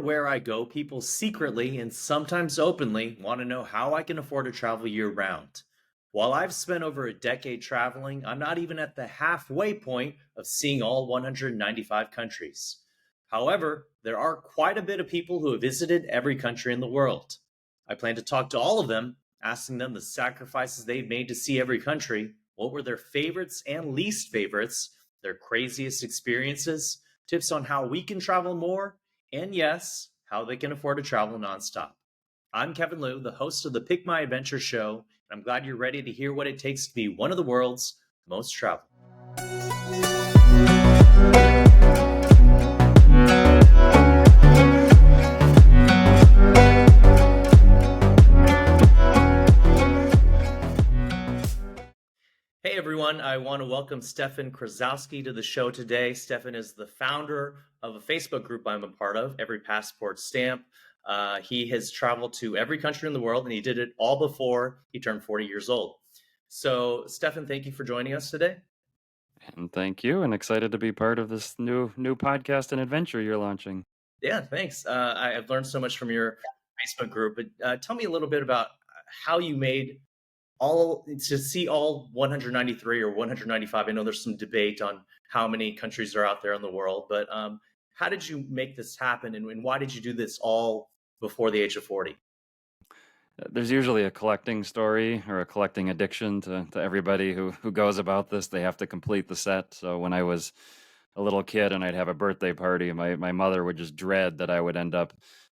where I go, people secretly and sometimes openly want to know how I can afford to travel year round. While I've spent over a decade traveling, I'm not even at the halfway point of seeing all 195 countries. However, there are quite a bit of people who have visited every country in the world. I plan to talk to all of them, asking them the sacrifices they've made to see every country, what were their favorites and least favorites, their craziest experiences, tips on how we can travel more, and yes, how they can afford to travel nonstop. I'm Kevin Liu, the host of the Pick My Adventure show, and I'm glad you're ready to hear what it takes to be one of the world's most traveled. Hey everyone, I want to welcome Stefan Krasowski to the show today. Stefan is the founder of a Facebook group I'm a part of, Every Passport Stamp. He has traveled to every country in the world and he did it all before he turned 40 years old. So, Stefan, thank you for joining us today. And thank you, and excited to be part of this new podcast and adventure you're launching. Yeah, thanks. I've learned so much from your Facebook group, but tell me a little bit about how you made all to see all 193 or 195. I know there's some debate on how many countries are out there in the world, but how did you make this happen, and why did you do this all before the age of 40? There's usually a collecting story or a collecting addiction to everybody who goes about this. They have to complete the set. So when I was a little kid and I'd have a birthday party, my mother would just dread that I would end up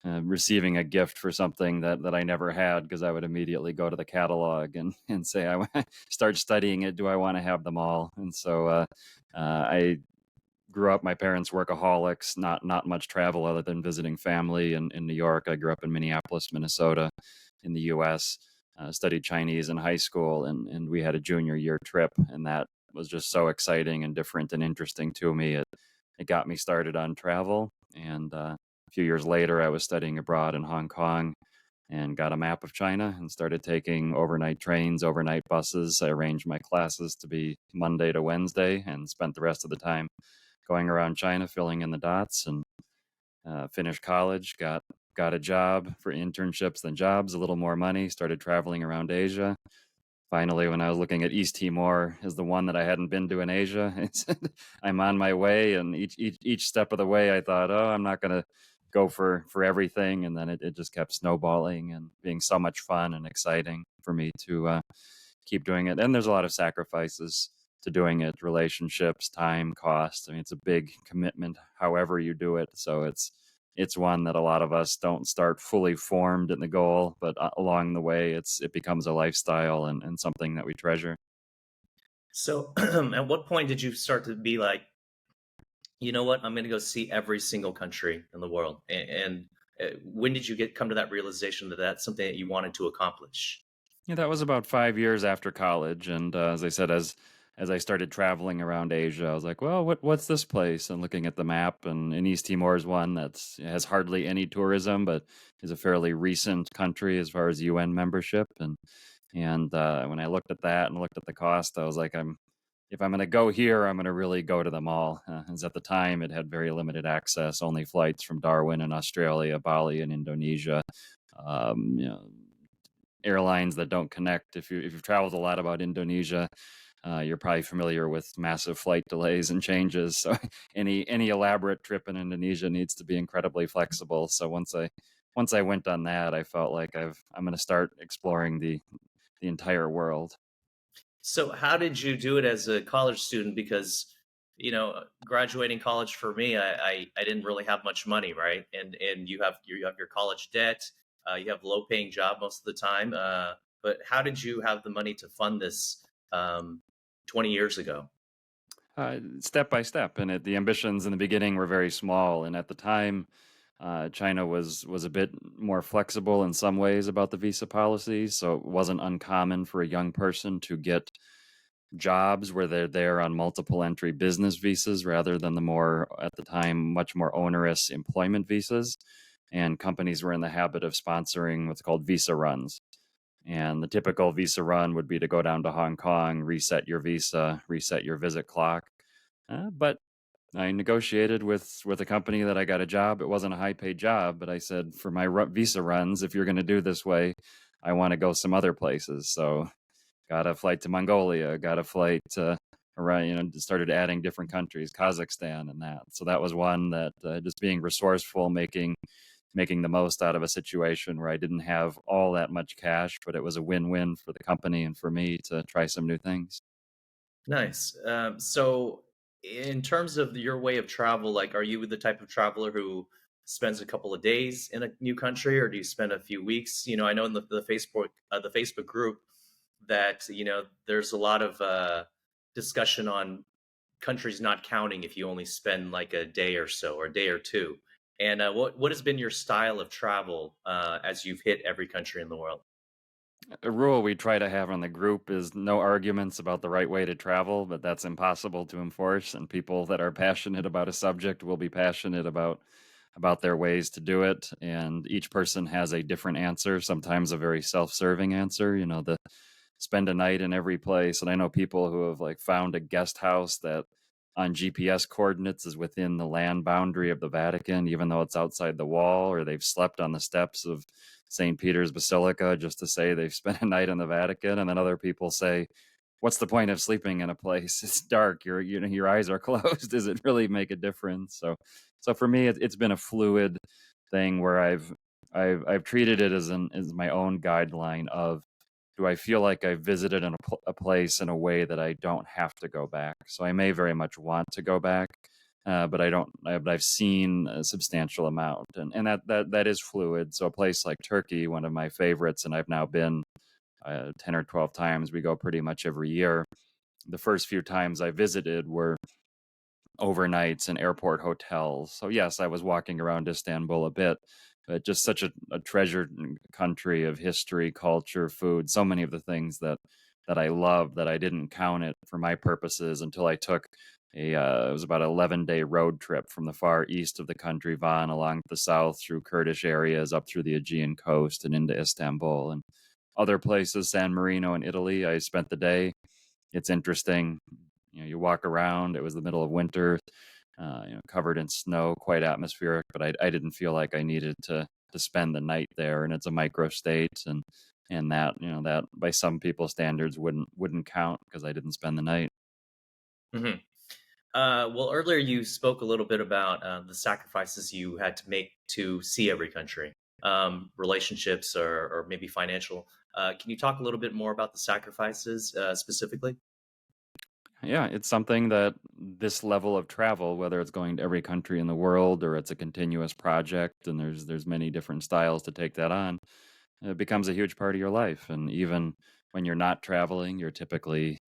receiving a gift for something that I never had, because I would immediately go to the catalog and say, start studying it. Do I want to have them all? And so I grew up, my parents workaholics, not much travel other than visiting family in New York. I grew up in Minneapolis, Minnesota, in the U.S. Studied Chinese in high school, and we had a junior year trip, and that was just so exciting and different and interesting to me. It got me started on travel, and a few years later, I was studying abroad in Hong Kong and got a map of China and started taking overnight trains, overnight buses. I arranged my classes to be Monday to Wednesday and spent the rest of the time going around China, filling in the dots, and finished college, got a job for internships, then jobs, a little more money, started traveling around Asia. Finally, when I was looking at East Timor as the one that I hadn't been to in Asia, I said, I'm on my way. And each step of the way, I thought, oh, I'm not going to go for everything. And then it just kept snowballing and being so much fun and exciting for me to keep doing it. And there's a lot of sacrifices to doing it: relationships, time, cost. I mean, it's a big commitment however you do it. So it's one that a lot of us don't start fully formed in the goal, but along the way it becomes a lifestyle and something that we treasure. So, at what point did you start to be like, you know what, I'm going to go see every single country in the world? And when did you come to that realization that that's something that you wanted to accomplish? Yeah, that was about 5 years after college, and as I said, as I started traveling around Asia, I was like, well, what's this place? And looking at the map, and East Timor is one that has hardly any tourism, but is a fairly recent country as far as UN membership. And when I looked at that and looked at the cost, I was like, if I'm going to go here, I'm going to really go to them all. As at the time, it had very limited access, only flights from Darwin in Australia, Bali in Indonesia. Um, you know, Airlines that don't connect. If you've traveled a lot about Indonesia, you're probably familiar with massive flight delays and changes. So any elaborate trip in Indonesia needs to be incredibly flexible. So once I went on that, I felt like I'm going to start exploring the entire world. So how did you do it as a college student? Because, graduating college for me, I didn't really have much money, right? And you have your college debt, you have a low paying job most of the time. But how did you have the money to fund this 20 years ago? Step by step, and the ambitions in the beginning were very small. And at the time, China was a bit more flexible in some ways about the visa policy, so it wasn't uncommon for a young person to get jobs where they're there on multiple entry business visas rather than the more, at the time, much more onerous employment visas. And companies were in the habit of sponsoring what's called visa runs. And the typical visa run would be to go down to Hong Kong, reset your visa, reset your visit clock. But I negotiated with a company that I got a job. It wasn't a high paid job, but I said for my visa runs, if you're going to do this way, I want to go some other places. So got a flight to Mongolia, got a flight around, started adding different countries, Kazakhstan, and that. So that was one that just being resourceful, making the most out of a situation where I didn't have all that much cash, but it was a win-win for the company and for me to try some new things. Nice. So, in terms of your way of travel, like, are you the type of traveler who spends a couple of days in a new country, or do you spend a few weeks? I know in the Facebook group that there's a lot of discussion on countries not counting if you only spend like a day or so, or a day or two. And what has been your style of travel as you've hit every country in the world? A rule we try to have on the group is no arguments about the right way to travel, but that's impossible to enforce. And people that are passionate about a subject will be passionate about their ways to do it. And each person has a different answer, sometimes a very self-serving answer. The spend a night in every place. And I know people who have like found a guest house that on GPS coordinates is within the land boundary of the Vatican, even though it's outside the wall, or they've slept on the steps of St. Peter's Basilica just to say they've spent a night in the Vatican. And then other people say, what's the point of sleeping in a place? It's dark. Your eyes are closed. Does it really make a difference? So for me, it's been a fluid thing where I've treated it as my own guideline of, do I feel like I visited a place in a way that I don't have to go back? So I may very much want to go back, but I don't. But I've seen a substantial amount, and that is fluid. So a place like Turkey, one of my favorites, and I've now been 10 or 12 times. We go pretty much every year. The first few times I visited were overnights in airport hotels. So yes, I was walking around Istanbul a bit, but just such a treasured country of history, culture, food, so many of the things that I love that I didn't count it for my purposes until I took it was about an 11-day road trip from the far east of the country, Van, along the south through Kurdish areas, up through the Aegean coast and into Istanbul and other places, San Marino in Italy. I spent the day. It's interesting. You walk around. It was the middle of winter, covered in snow, quite atmospheric. But I didn't feel like I needed to spend the night there. And it's a micro state, and that that by some people's standards wouldn't count because I didn't spend the night. Hmm. Well, earlier you spoke a little bit about the sacrifices you had to make to see every country, relationships or maybe financial. Can you talk a little bit more about the sacrifices specifically? Yeah, it's something that this level of travel, whether it's going to every country in the world or it's a continuous project, and there's many different styles to take that on, it becomes a huge part of your life. And even when you're not traveling, you're typically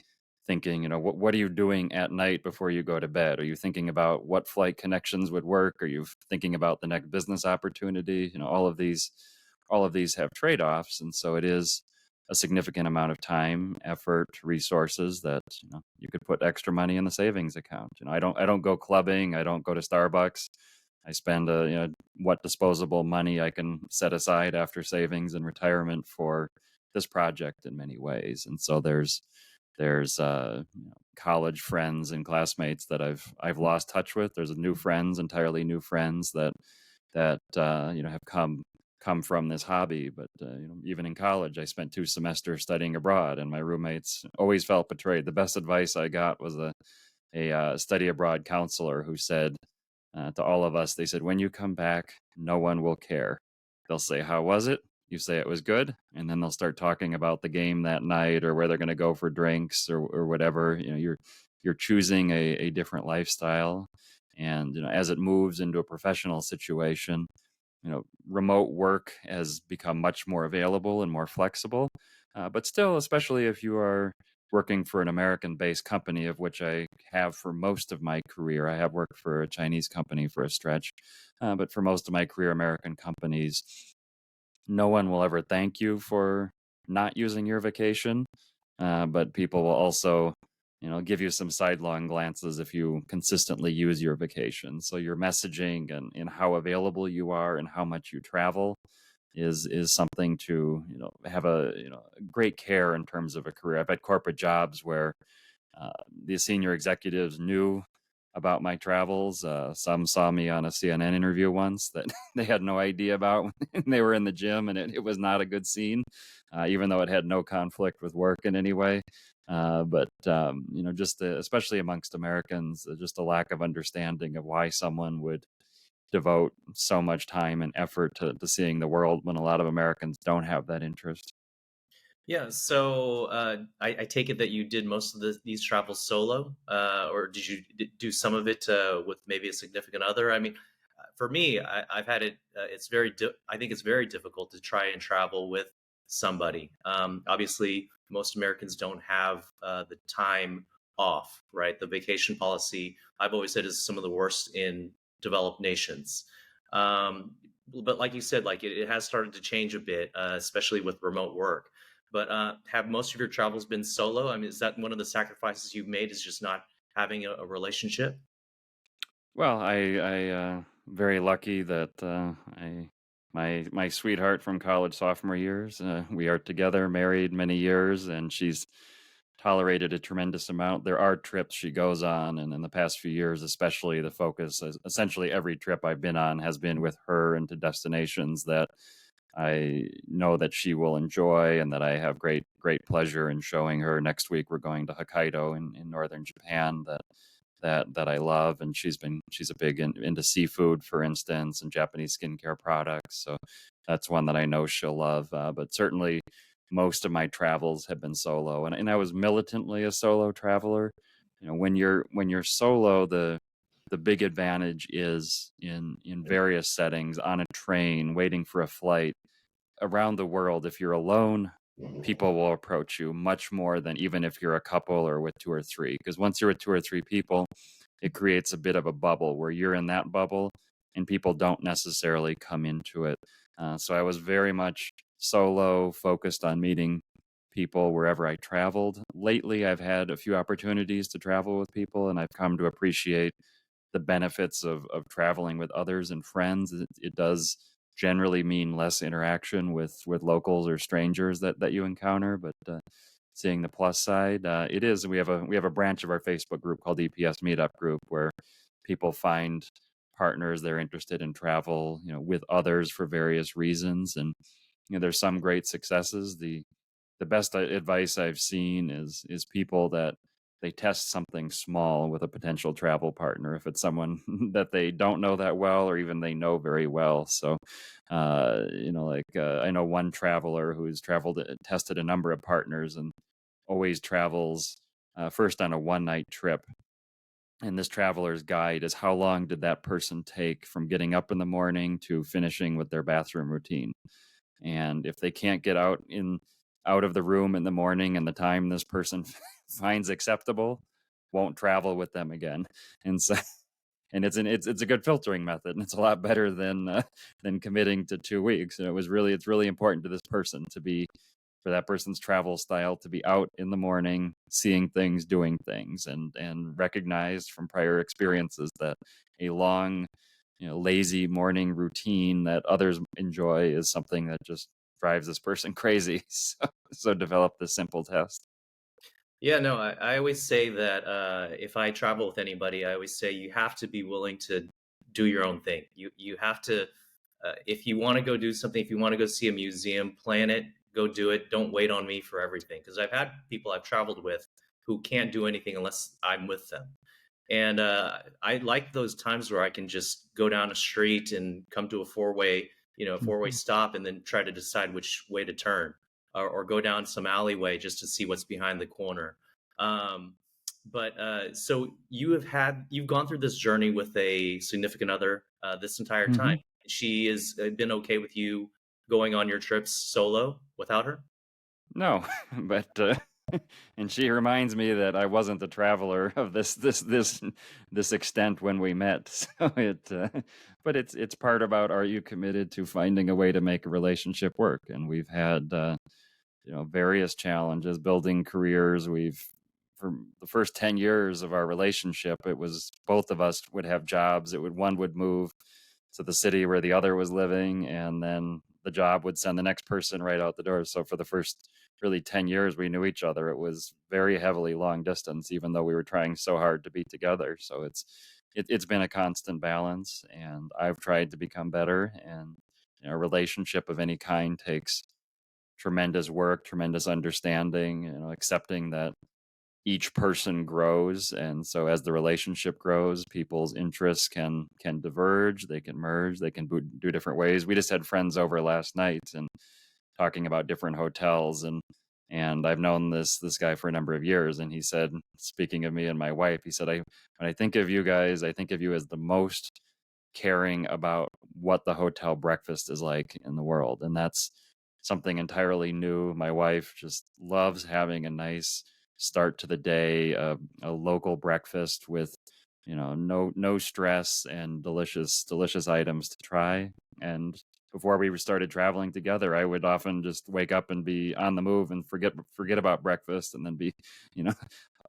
thinking, what are you doing at night before you go to bed? Are you thinking about what flight connections would work? Are you thinking about the next business opportunity? All of these have trade-offs, and so it is a significant amount of time, effort, resources that you could put extra money in the savings account. I don't go clubbing, I don't go to Starbucks. I spend what disposable money I can set aside after savings and retirement for this project in many ways. And so there's college friends and classmates that I've lost touch with. There's new friends, entirely new friends that have come from this hobby. But even in college, I spent 2 semesters studying abroad, and my roommates always felt betrayed. The best advice I got was a study abroad counselor who said to all of us, they said, when you come back, no one will care. They'll say, how was it? You say it was good, and then they'll start talking about the game that night or where they're going to go for drinks or whatever. You're choosing a different lifestyle, and as it moves into a professional situation, remote work has become much more available and more flexible. But still, especially if you are working for an American based company, of which I have for most of my career, I have worked for a Chinese company for a stretch. But for most of my career, American companies, no one will ever thank you for not using your vacation, but people will also, give you some sidelong glances if you consistently use your vacation. So your messaging and how available you are and how much you travel is something to have a great care in terms of a career. I've had corporate jobs where the senior executives knew about my travels. Some saw me on a CNN interview once that they had no idea about when they were in the gym, and it was not a good scene, even though it had no conflict with work in any way. But you know, just especially amongst Americans, just a lack of understanding of why someone would devote so much time and effort to seeing the world when a lot of Americans don't have that interest. Yeah, so I take it that you did most of these travels solo, or did you do some of it with maybe a significant other? I mean, for me, I've had it. I think it's very difficult to try and travel with somebody. Obviously, most Americans don't have the time off, right? The vacation policy, I've always said, is some of the worst in developed nations. But like you said, like it has started to change a bit, especially with remote work. But have most of your travels been solo? I mean, is that one of the sacrifices you've made? Is just not having a relationship? Well, I very lucky that I my sweetheart from college sophomore years. We are together, married many years, and she's tolerated a tremendous amount. There are trips she goes on, and in the past few years, especially, the focus is essentially every trip I've been on has been with her into destinations that I know that she will enjoy, and that I have great pleasure in showing her. Next week, we're going to Hokkaido in northern Japan. That I love, and she's a big into seafood, for instance, and Japanese skincare products. So that's one that I know she'll love. But certainly, most of my travels have been solo, and I was militantly a solo traveler. You know, when you're solo, the big advantage is in various settings, on a train, waiting for a flight, around the world. If you're alone, people will approach you much more than even if you're a couple or with two or three. Because once you're with two or three people, it creates a bit of a bubble where you're in that bubble and people don't necessarily come into it. So I was very much solo, focused on meeting people wherever I traveled. Lately, I've had a few opportunities to travel with people, and I've come to appreciate the benefits of traveling with others and friends. It does generally mean less interaction with locals or strangers that you encounter, but seeing the plus side, it is. We have a branch of our Facebook group called EPS Meetup Group where people find partners they're interested in travel, you know, with others for various reasons, and you know, there's some great successes. The best advice I've seen is people that they test something small with a potential travel partner if it's someone that they don't know that well or even they know very well. So, you know, like I know one traveler who's traveled, tested a number of partners, and always travels first on a one night trip. And this traveler's guide is how long did that person take from getting up in the morning to finishing with their bathroom routine. And if they can't get out of the room in the morning and the time this person finds acceptable, won't travel with them again. And so and it's a good filtering method, and it's a lot better than committing to 2 weeks. And it's really important to this person to be for that person's travel style to be out in the morning, seeing things, doing things, and recognized from prior experiences that a long, you know, lazy morning routine that others enjoy is something that just drives this person crazy. So develop this simple test. Yeah, no, I always say that if I travel with anybody, I always say you have to be willing to do your own thing. You have to, if you want to go do something, if you want to go see a museum, plan it, go do it. Don't wait on me for everything. Because I've had people I've traveled with who can't do anything unless I'm with them. And I like those times where I can just go down a street and come to a four-way Mhm. stop, and then try to decide which way to turn, or go down some alleyway just to see what's behind the corner. Um, but so you've gone through this journey with a significant other this entire time. Mhm. She has been okay with you going on your trips solo without her? No, but and she reminds me that I wasn't the traveler of this extent when we met. So but it's part about, are you committed to finding a way to make a relationship work? And we've had you know, various challenges building careers. We've For the first 10 years of our relationship, it was both of us would have jobs. One would move to the city where the other was living, and then the job would send the next person right out the door. So for the first really 10 years we knew each other, it was very heavily long distance, even though we were trying so hard to be together. So it's been a constant balance, and I've tried to become better. And a relationship of any kind takes tremendous work, tremendous understanding, accepting that each person grows, and so as the relationship grows, people's interests can diverge, they can merge, they can do different ways. We just had friends over last night and talking about different hotels, and I've known this guy for a number of years, and he said, speaking of me and my wife, he said, when I think of you guys, I think of you as the most caring about what the hotel breakfast is like in the world. And that's something entirely new. My wife just loves having a nice start to the day, a local breakfast with, no stress and delicious items to try. And before we started traveling together, I would often just wake up and be on the move and forget about breakfast, and then be, you know,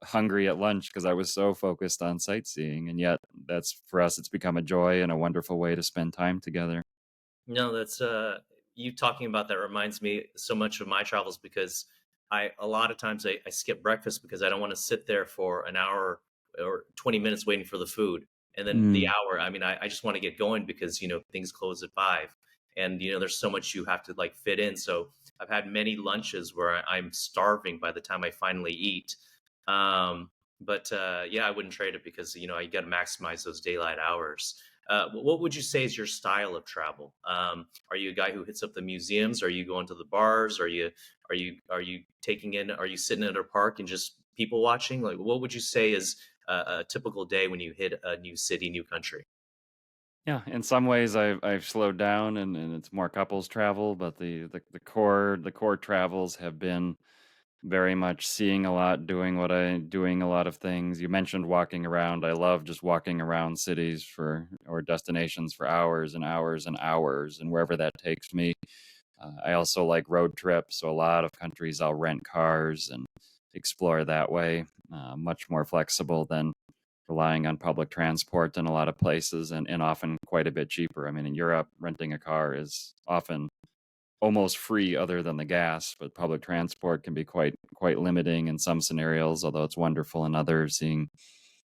hungry at lunch because I was so focused on sightseeing. And yet, that's for us, it's become a joy and a wonderful way to spend time together. No, that's you talking about that reminds me so much of my travels because I a lot of times I skip breakfast because I don't want to sit there for an hour or 20 minutes waiting for the food. And then the Mm. hour, I mean, I just want to get going because, things close at 5. And, there's so much you have to like fit in. So I've had many lunches where I'm starving by the time I finally eat. But yeah, I wouldn't trade it because, you got to maximize those daylight hours. What would you say is your style of travel? Are you a guy who hits up the museums? Are you going to the bars? Are you taking in? Are you sitting at a park and just people watching? Like, what would you say is a typical day when you hit a new city, new country? Yeah, in some ways, I've slowed down, and it's more couples travel, but the core travels have been very much seeing a lot, doing a lot of things. You mentioned walking around. I love just walking around cities or destinations for hours and hours and hours, and wherever that takes me. I also like road trips, so a lot of countries I'll rent cars and explore that way. Much more flexible than relying on public transport in a lot of places, and often quite a bit cheaper. I mean, in Europe, renting a car is often almost free other than the gas, but public transport can be quite limiting in some scenarios, although it's wonderful in others. Seeing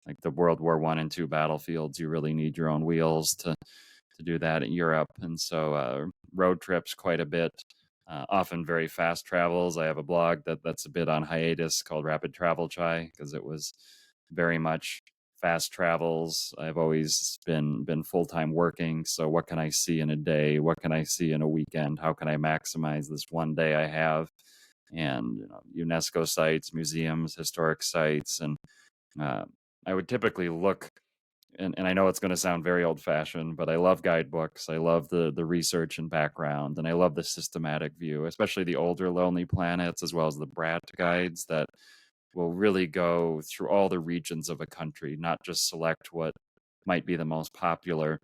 like the World War I and II battlefields, you really need your own wheels to do that in Europe. And so road trips quite a bit, often very fast travels. I have a blog that's a bit on hiatus called Rapid Travel Chai because it was very much fast travels. I've always been full-time working, so what can I see in a day? What can I see in a weekend? How can I maximize this one day I have? And UNESCO sites, museums, historic sites, and uh, I would typically look, and I know it's going to sound very old fashioned, but I love guidebooks. I love the research and background, and I love the systematic view, especially the older Lonely Planets, as well as the Brat guides that will really go through all the regions of a country, not just select what might be the most popular,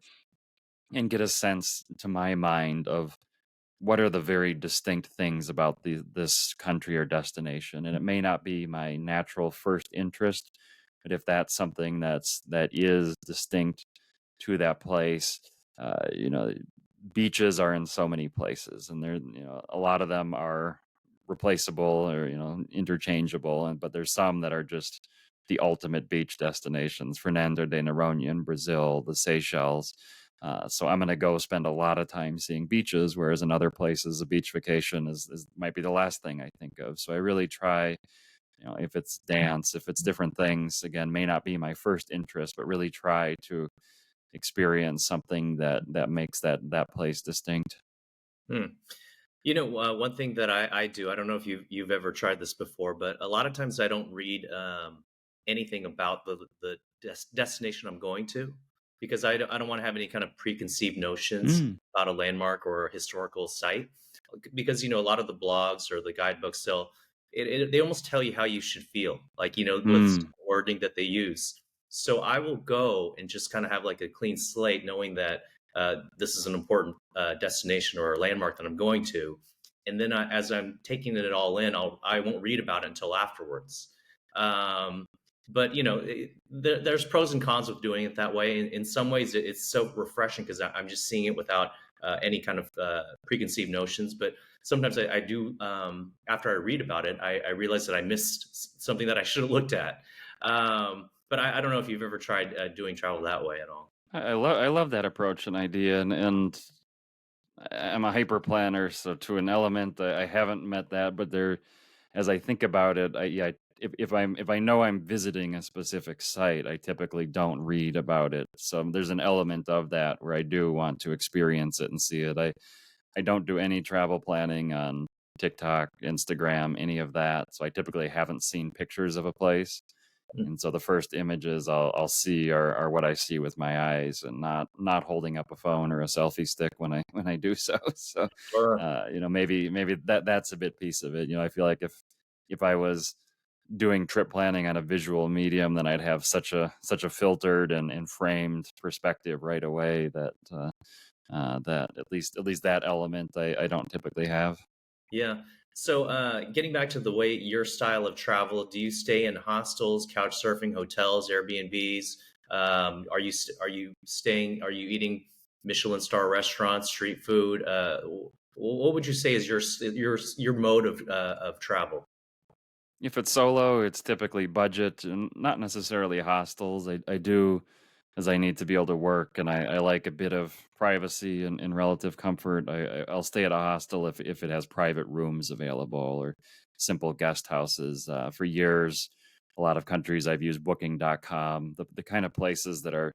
and get a sense, to my mind, of what are the very distinct things about this country or destination. And it may not be my natural first interest, but if that's something that is distinct to that place, uh, you know, beaches are in so many places, and a lot of them are replaceable or interchangeable, and but there's some that are just the ultimate beach destinations. Fernando de Noronha in Brazil, the Seychelles. So I'm going to go spend a lot of time seeing beaches, whereas in other places, a beach vacation is might be the last thing I think of. So I really try, if it's dance, if it's different things, again, may not be my first interest, but really try to experience something that makes that place distinct. Hmm. One thing that I do, I don't know if you've ever tried this before, but a lot of times I don't read anything about the destination I'm going to because I don't want to have any kind of preconceived notions Mm, about a landmark or a historical site. Because a lot of the blogs or the guidebooks, they almost tell you how you should feel, like with mm, wording that they use. So I will go and just kind of have like a clean slate, knowing that this is an important destination or a landmark that I'm going to. And then as I'm taking it all in, I won't read about it until afterwards. Um, but there's pros and cons with doing it that way. In some ways, it's so refreshing because I'm just seeing it without any kind of preconceived notions. But sometimes I do, after I read about it, I realize that I missed something that I should have looked at. But I don't know if you've ever tried doing travel that way at all. I love that approach and idea, and I'm a hyper planner, so to an element, I haven't met that, but there, as I think about it, yeah, if I know I'm visiting a specific site, I typically don't read about it. So there's an element of that where I do want to experience it and see it. I don't do any travel planning on TikTok, Instagram, any of that. So I typically haven't seen pictures of a place. And so the first images I'll see are what I see with my eyes, and not holding up a phone or a selfie stick when I do so. So, Sure. maybe that's a bit piece of it. I feel like if I was doing trip planning on a visual medium, then I'd have such a filtered and framed perspective right away that at least that element I don't typically have. Yeah. So, getting back to the way your style of travel, do you stay in hostels, couch surfing, hotels, Airbnbs? Are you staying? Are you eating Michelin star restaurants, street food? What would you say is your mode of travel? If it's solo, it's typically budget and not necessarily hostels. I do, as I need to be able to work, and I like a bit of privacy and relative comfort. I'll stay at a hostel if it has private rooms available or simple guest houses. For years, a lot of countries I've used Booking.com, the kind of places that are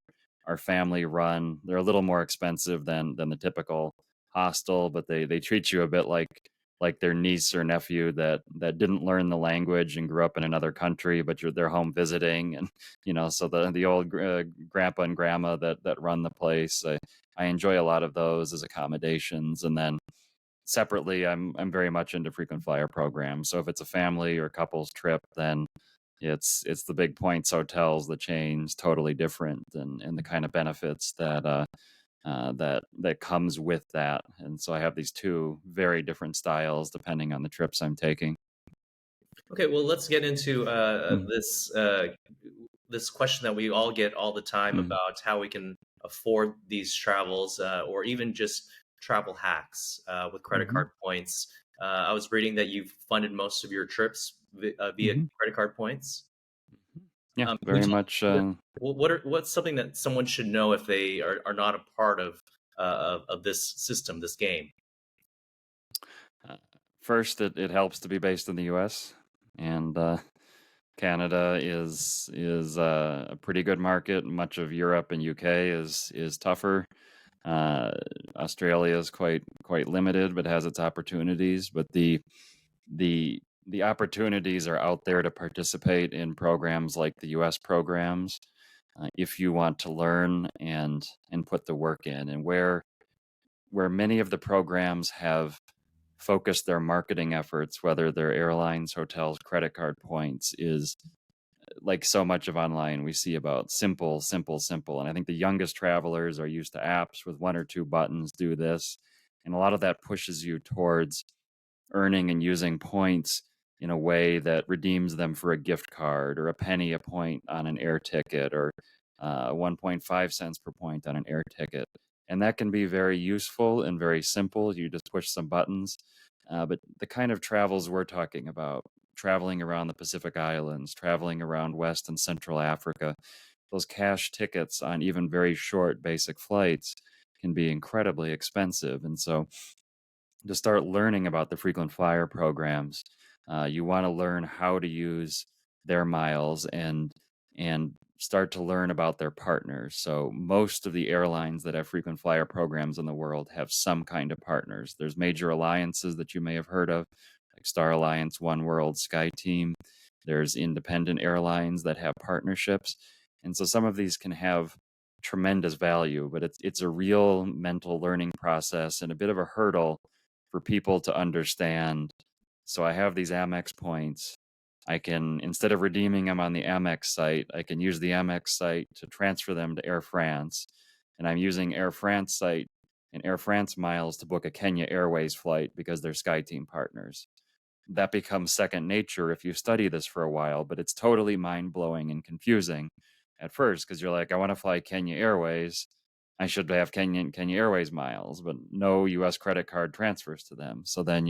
family run. They're a little more expensive than the typical hostel, but they treat you a bit like their niece or nephew that didn't learn the language and grew up in another country, but they're home visiting, and so the old grandpa and grandma that run the place. I enjoy a lot of those as accommodations, and then separately, I'm very much into frequent flyer programs. So if it's a family or couples trip, then it's the big points hotels, the chains, totally different, and the kind of benefits that comes with that. And so I have these two very different styles depending on the trips I'm taking. Okay, well, let's get into Mm, this question that we all get all the time mm, about how we can afford these travels, or even just travel hacks with credit mhm, card points. I was reading that you've funded most of your trips via mhm, credit card points. mhm. Yeah, Can you very tell much. me what's something that someone should know if they are not a part of this system, this game? Uh, First, it helps to be based in the U.S. and Canada is a pretty good market. Much of Europe and UK is tougher. Uh, Australia is quite limited, but has its opportunities. But the opportunities are out there to participate in programs like the U.S. programs, if you want to learn and put the work in. And where many of the programs have focused their marketing efforts, whether they're airlines, hotels, credit card points, is like so much of online we see about simple, simple, simple. And I think the youngest travelers are used to apps with one or two buttons, do this. And a lot of that pushes you towards earning and using points in a way that redeems them for a gift card or a penny a point on an air ticket or 1.5 cents per point on an air ticket. And that can be very useful and very simple. You just push some buttons. But the kind of travels we're talking about, traveling around the Pacific Islands, traveling around West and Central Africa, those cash tickets on even very short basic flights can be incredibly expensive. And so to start learning about the frequent flyer programs, you want to learn how to use their miles and start to learn about their partners. So most of the airlines that have frequent flyer programs in the world have some kind of partners. There's major alliances that you may have heard of, like Star Alliance, One World, SkyTeam. There's independent airlines that have partnerships. And so some of these can have tremendous value, but it's a real mental learning process and a bit of a hurdle for people to understand. So I have these Amex points. I can, instead of redeeming them on the Amex site, I can use the Amex site to transfer them to Air France. And I'm using Air France site and Air France miles to book a Kenya Airways flight because they're SkyTeam partners. That becomes second nature if you study this for a while, but it's totally mind blowing and confusing at first because you're like, I want to fly Kenya Airways. I should have Kenya Airways miles, but no US credit card transfers to them. So then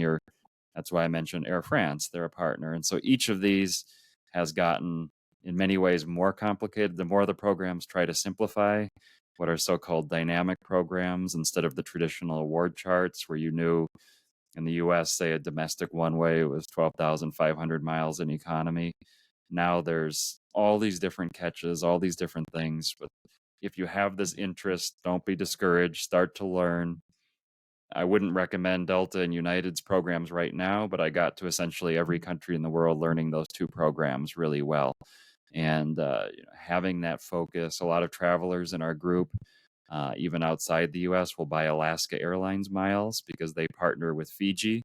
that's why I mentioned Air France, they're a partner. And so each of these has gotten in many ways more complicated. The more the programs try to simplify what are so-called dynamic programs instead of the traditional award charts where you knew in the US, say a domestic one way was 12,500 miles in economy. Now there's all these different catches, all these different things. But if you have this interest, don't be discouraged, start to learn. I wouldn't recommend Delta and United's programs right now, but I got to essentially every country in the world learning those two programs really well. And having that focus, a lot of travelers in our group, even outside the US, will buy Alaska Airlines miles because they partner with Fiji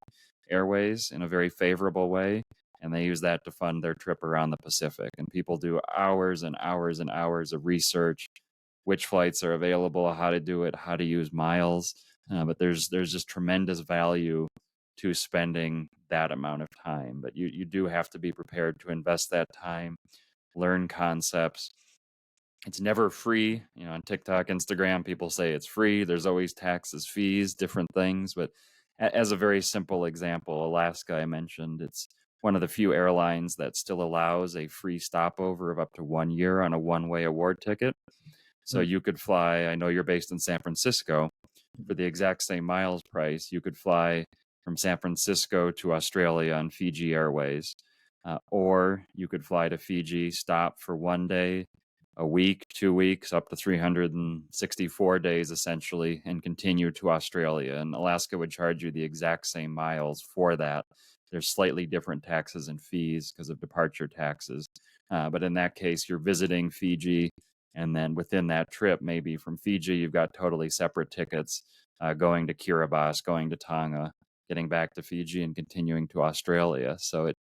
Airways in a very favorable way. And they use that to fund their trip around the Pacific. And people do hours and hours and hours of research, which flights are available, how to do it, how to use miles. But there's just tremendous value to spending that amount of time. But you do have to be prepared to invest that time, learn concepts. It's never free. On TikTok, Instagram, people say it's free. There's always taxes, fees, different things. But as a very simple example, Alaska, I mentioned, it's one of the few airlines that still allows a free stopover of up to 1 year on a one-way award ticket. So Hmm. you could fly, I know you're based in San Francisco, for the exact same miles price, you could fly from San Francisco to Australia on Fiji Airways. Or you could fly to Fiji, stop for 1 day, a week, 2 weeks, up to 364 days essentially, and continue to Australia. And Alaska would charge you the exact same miles for that. There's slightly different taxes and fees because of departure taxes. But in that case, you're visiting Fiji. And then within that trip, maybe from Fiji, you've got totally separate tickets going to Kiribati, going to Tonga, getting back to Fiji, and continuing to Australia. So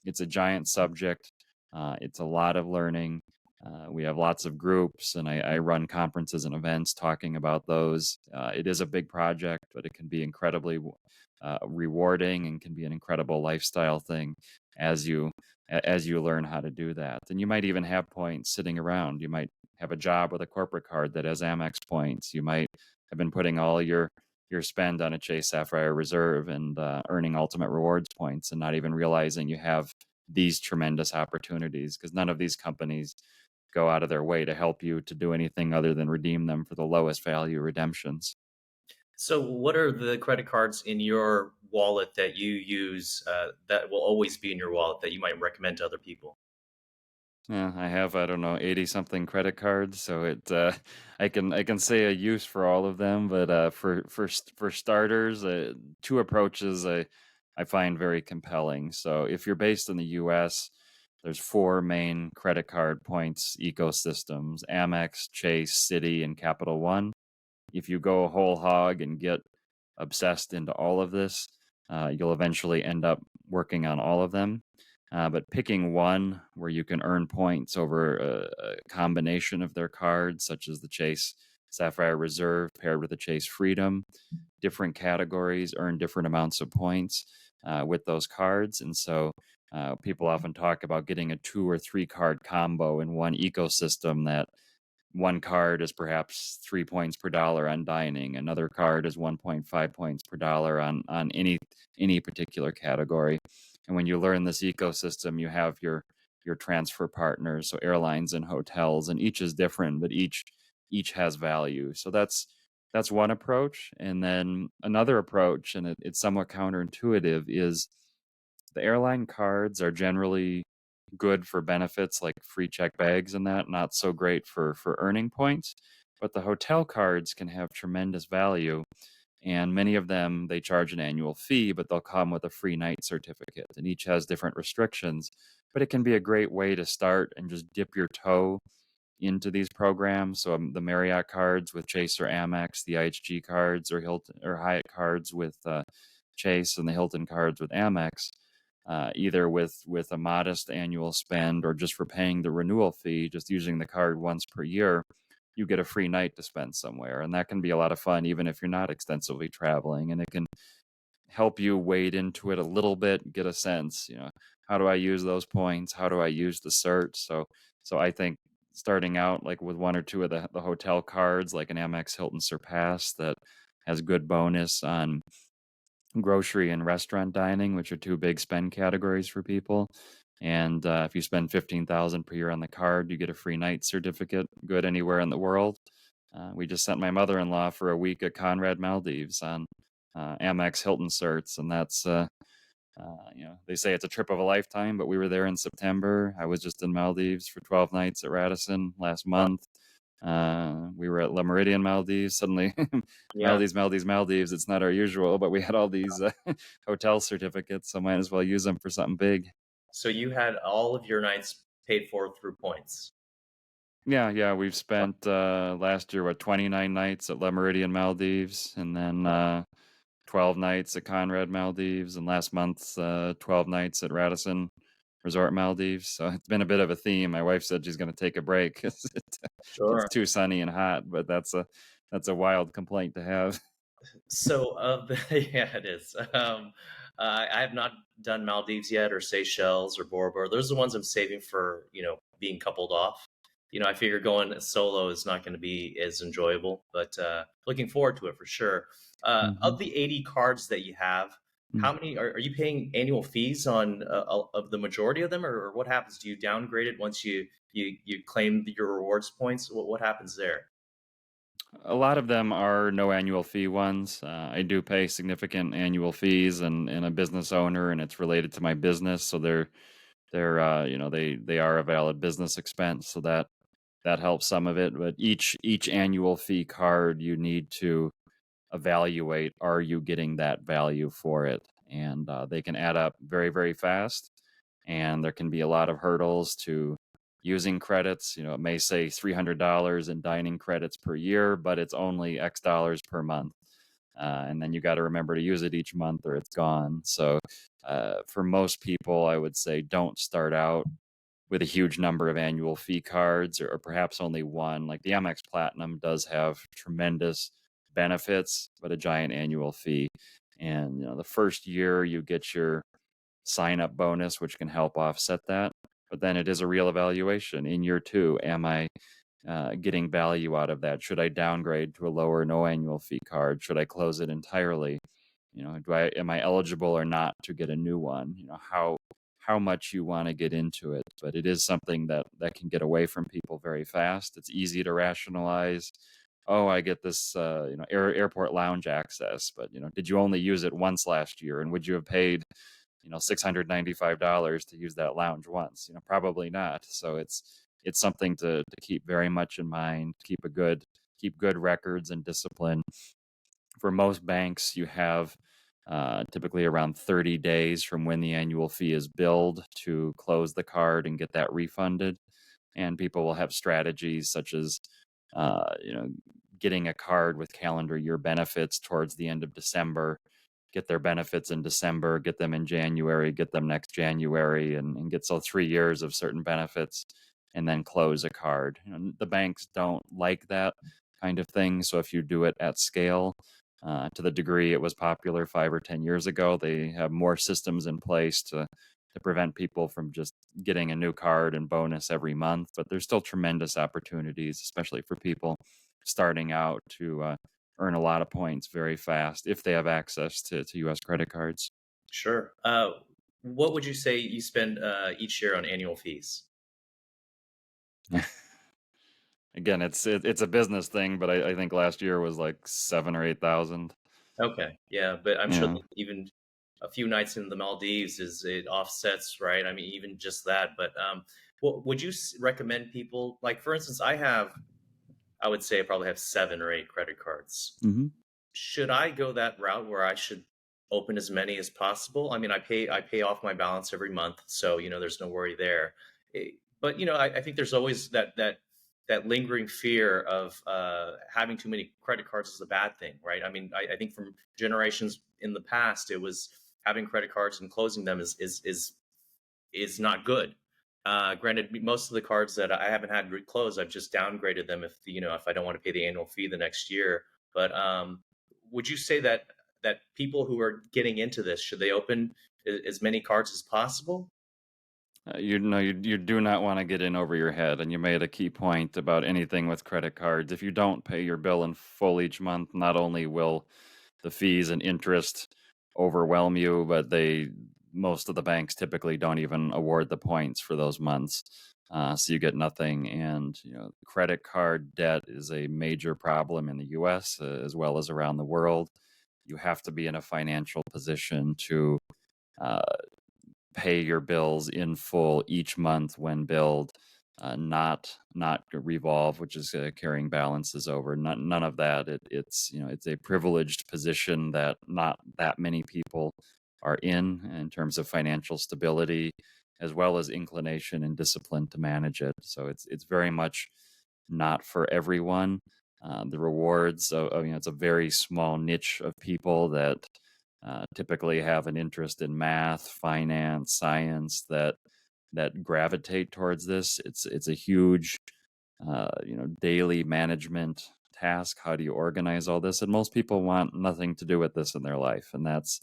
it's a giant subject. It's a lot of learning. We have lots of groups, and I run conferences and events talking about those. It is a big project, but it can be incredibly rewarding and can be an incredible lifestyle thing as you learn how to do that. And you might even have points sitting around. You might have a job with a corporate card that has Amex points. You might have been putting all your spend on a Chase Sapphire Reserve and earning Ultimate Rewards points and not even realizing you have these tremendous opportunities because none of these companies go out of their way to help you to do anything other than redeem them for the lowest value redemptions. So, what are the credit cards in your wallet that you use that will always be in your wallet that you might recommend to other people? Yeah, I have, I don't know, 80 something credit cards, so I can say a use for all of them, but for starters, two approaches I find very compelling. So if you're based in the US, there's four main credit card points ecosystems: Amex, Chase, Citi, and Capital One. If you go whole hog and get obsessed into all of this, you'll eventually end up working on all of them. But picking one where you can earn points over a combination of their cards, such as the Chase Sapphire Reserve paired with the Chase Freedom, different categories earn different amounts of points with those cards. And so people often talk about getting a 2 or 3 card combo in one ecosystem that one card is perhaps 3 points per dollar on dining. Another card is 1.5 points per dollar on any particular category. And when you learn this ecosystem, you have your transfer partners, so airlines and hotels, and each is different, but each has value. So that's one approach. And then another approach, and it's somewhat counterintuitive, is the airline cards are generally good for benefits like free check bags and that, not so great for earning points. But the hotel cards can have tremendous value. And many of them, they charge an annual fee, but they'll come with a free night certificate. And each has different restrictions. But it can be a great way to start and just dip your toe into these programs. So the Marriott cards with Chase or Amex, the IHG cards or Hilton or Hyatt cards with Chase, and the Hilton cards with Amex, either with a modest annual spend or just for paying the renewal fee, just using the card once per year, you get a free night to spend somewhere. And that can be a lot of fun, even if you're not extensively traveling. And it can help you wade into it a little bit, get a sense, how do I use those points? How do I use the cert? So I think starting out like with one or two of the hotel cards, like an Amex Hilton Surpass that has good bonus on grocery and restaurant dining, which are two big spend categories for people. And if you spend 15,000 per year on the card, you get a free night certificate, good anywhere in the world. We just sent my mother-in-law for a week at Conrad Maldives on Amex Hilton certs, and that's they say it's a trip of a lifetime, but we were there in September. I was just in Maldives for 12 nights at Radisson last month. We were at Le Meridian Maldives. Suddenly, Yeah. Maldives. It's not our usual, but we had all these hotel certificates, so might as well use them for something big. So you had all of your nights paid for through points. Yeah, yeah. We've spent last year 29 nights at Le Meridian Maldives, and then 12 nights at Conrad Maldives, and last month 12 nights at Radisson Resort Maldives. So it's been a bit of a theme. My wife said she's going to take a break 'cause it gets Sure. too sunny and hot, but that's a wild complaint to have. So, yeah, it is. I have not done Maldives yet, or Seychelles, or Bora Bora. Those are the ones I'm saving for, being coupled off. I figure going solo is not going to be as enjoyable, but looking forward to it for sure. Of Hmm. the 80 cards that you have, how many are you paying annual fees on of the majority of them, or what happens? Do you downgrade it once you claim your rewards points? What happens there? A lot of them are no annual fee ones. I do pay significant annual fees, and a business owner, and it's related to my business, so they are a valid business expense, so that helps some of it. But each annual fee card, you need to evaluate, are you getting that value for it? And they can add up very, very fast. And there can be a lot of hurdles to using credits. It may say $300 in dining credits per year, but it's only X dollars per month. And then you got to remember to use it each month or it's gone. So for most people, I would say don't start out with a huge number of annual fee cards, or perhaps only one. Like the Amex Platinum does have tremendous benefits, but a giant annual fee. And the first year you get your sign up bonus, which can help offset that. But then it is a real evaluation. In year two, am I getting value out of that? Should I downgrade to a lower no annual fee card? Should I close it entirely? Am I eligible or not to get a new one? How much you want to get into it, but it is something that can get away from people very fast. It's easy to rationalize. Oh, I get this, airport lounge access, but did you only use it once last year, and would you have paid $695 to use that lounge once? Probably not. So it's something to keep very much in mind. Keep good records and discipline. For most banks, you have typically around 30 days from when the annual fee is billed to close the card and get that refunded. And people will have strategies such as, uh, you know, getting a card with calendar year benefits towards the end of December, get their benefits in December, get them in January, get them next January, and get so 3 years of certain benefits, and then close a card. The banks don't like that kind of thing. So if you do it at scale, to the degree it was popular 5 or 10 years ago, they have more systems in place to prevent people from just getting a new card and bonus every month. But there's still tremendous opportunities, especially for people starting out, to earn a lot of points very fast if they have access to U.S. credit cards. Sure. What would you say you spend each year on annual fees? Again, it's a business thing, but I think last year was like 7 or 8 thousand. Okay, yeah, but I'm sure Yeah. that even a few nights in the Maldives is it offsets, right? I mean, even just that. But what would you recommend people like? For instance, I would say I probably have 7 or 8 credit cards. Hmm. Should I go that route where I should open as many as possible? I mean, I pay off my balance every month, so there's no worry there. But I think there's always that lingering fear of having too many credit cards is a bad thing, right? I mean, I think from generations in the past, it was having credit cards and closing them is not good. Granted, most of the cards that I haven't had closed, I've just downgraded them if I don't want to pay the annual fee the next year. But would you say that people who are getting into this should they open as many cards as possible? You do not want to get in over your head. And you made a key point about anything with credit cards. If you don't pay your bill in full each month, not only will the fees and interest overwhelm you, but most of the banks typically don't even award the points for those months. So you get nothing. And credit card debt is a major problem in the U.S. As well as around the world. You have to be in a financial position to uh, pay your bills in full each month when billed, not revolve, which is carrying balances over. None of that. It's a privileged position that not that many people are in terms of financial stability, as well as inclination and discipline to manage it. So it's very much not for everyone. The rewards it's a very small niche of people that typically have an interest in math, finance, science that gravitate towards this. It's a huge daily management task. How do you organize all this? And most people want nothing to do with this in their life, and that's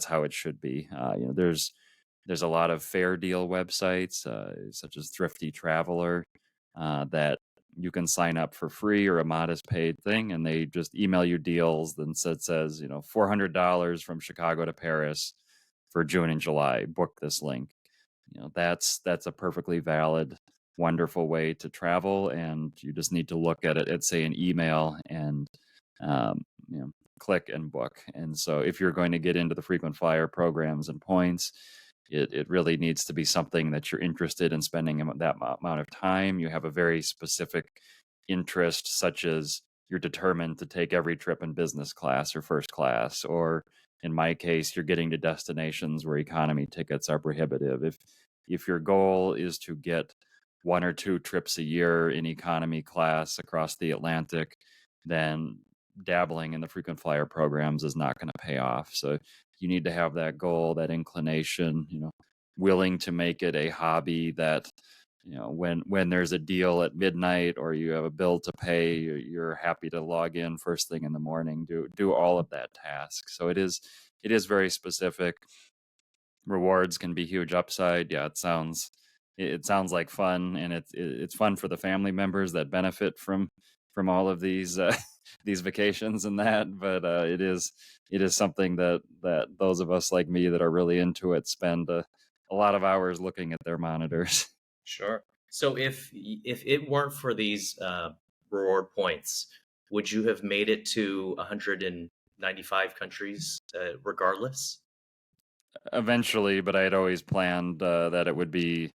how it should be. There's a lot of fair deal websites, such as Thrifty Traveler, that you can sign up for free or a modest paid thing, and they just email you deals. Then says, $400 from Chicago to Paris for June and July. Book this link. That's a perfectly valid, wonderful way to travel, and you just need to look at it at, say, an email and um, you know click and book. And so if you're going to get into the frequent flyer programs and points, it really needs to be something that you're interested in spending that amount of time. You have a very specific interest, such as you're determined to take every trip in business class or first class, or in my case, you're getting to destinations where economy tickets are prohibitive. If your goal is to get one or two trips a year in economy class across the Atlantic, then dabbling in the frequent flyer programs is not going to pay off. So you need to have that goal, that inclination, willing to make it a hobby that, when there's a deal at midnight or you have a bill to pay, you're happy to log in first thing in the morning, do all of that task. So it is very specific. Rewards can be huge upside. Yeah, it sounds like fun, and it's fun for the family members that benefit from all of these these vacations and that. But it is something that those of us like me that are really into it spend a lot of hours looking at their monitors. Sure. So if it weren't for these reward points, would you have made it to 195 countries regardless? Eventually, but I had always planned that it would be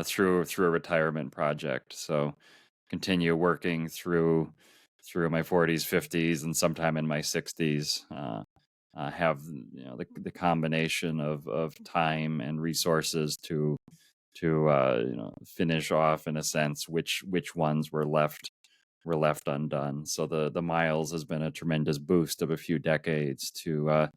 through a retirement project. So continue working through my 40s, 50s, and sometime in my 60s. Have the combination of time and resources to finish off, in a sense, which ones were left undone. So the miles has been a tremendous boost of a few decades to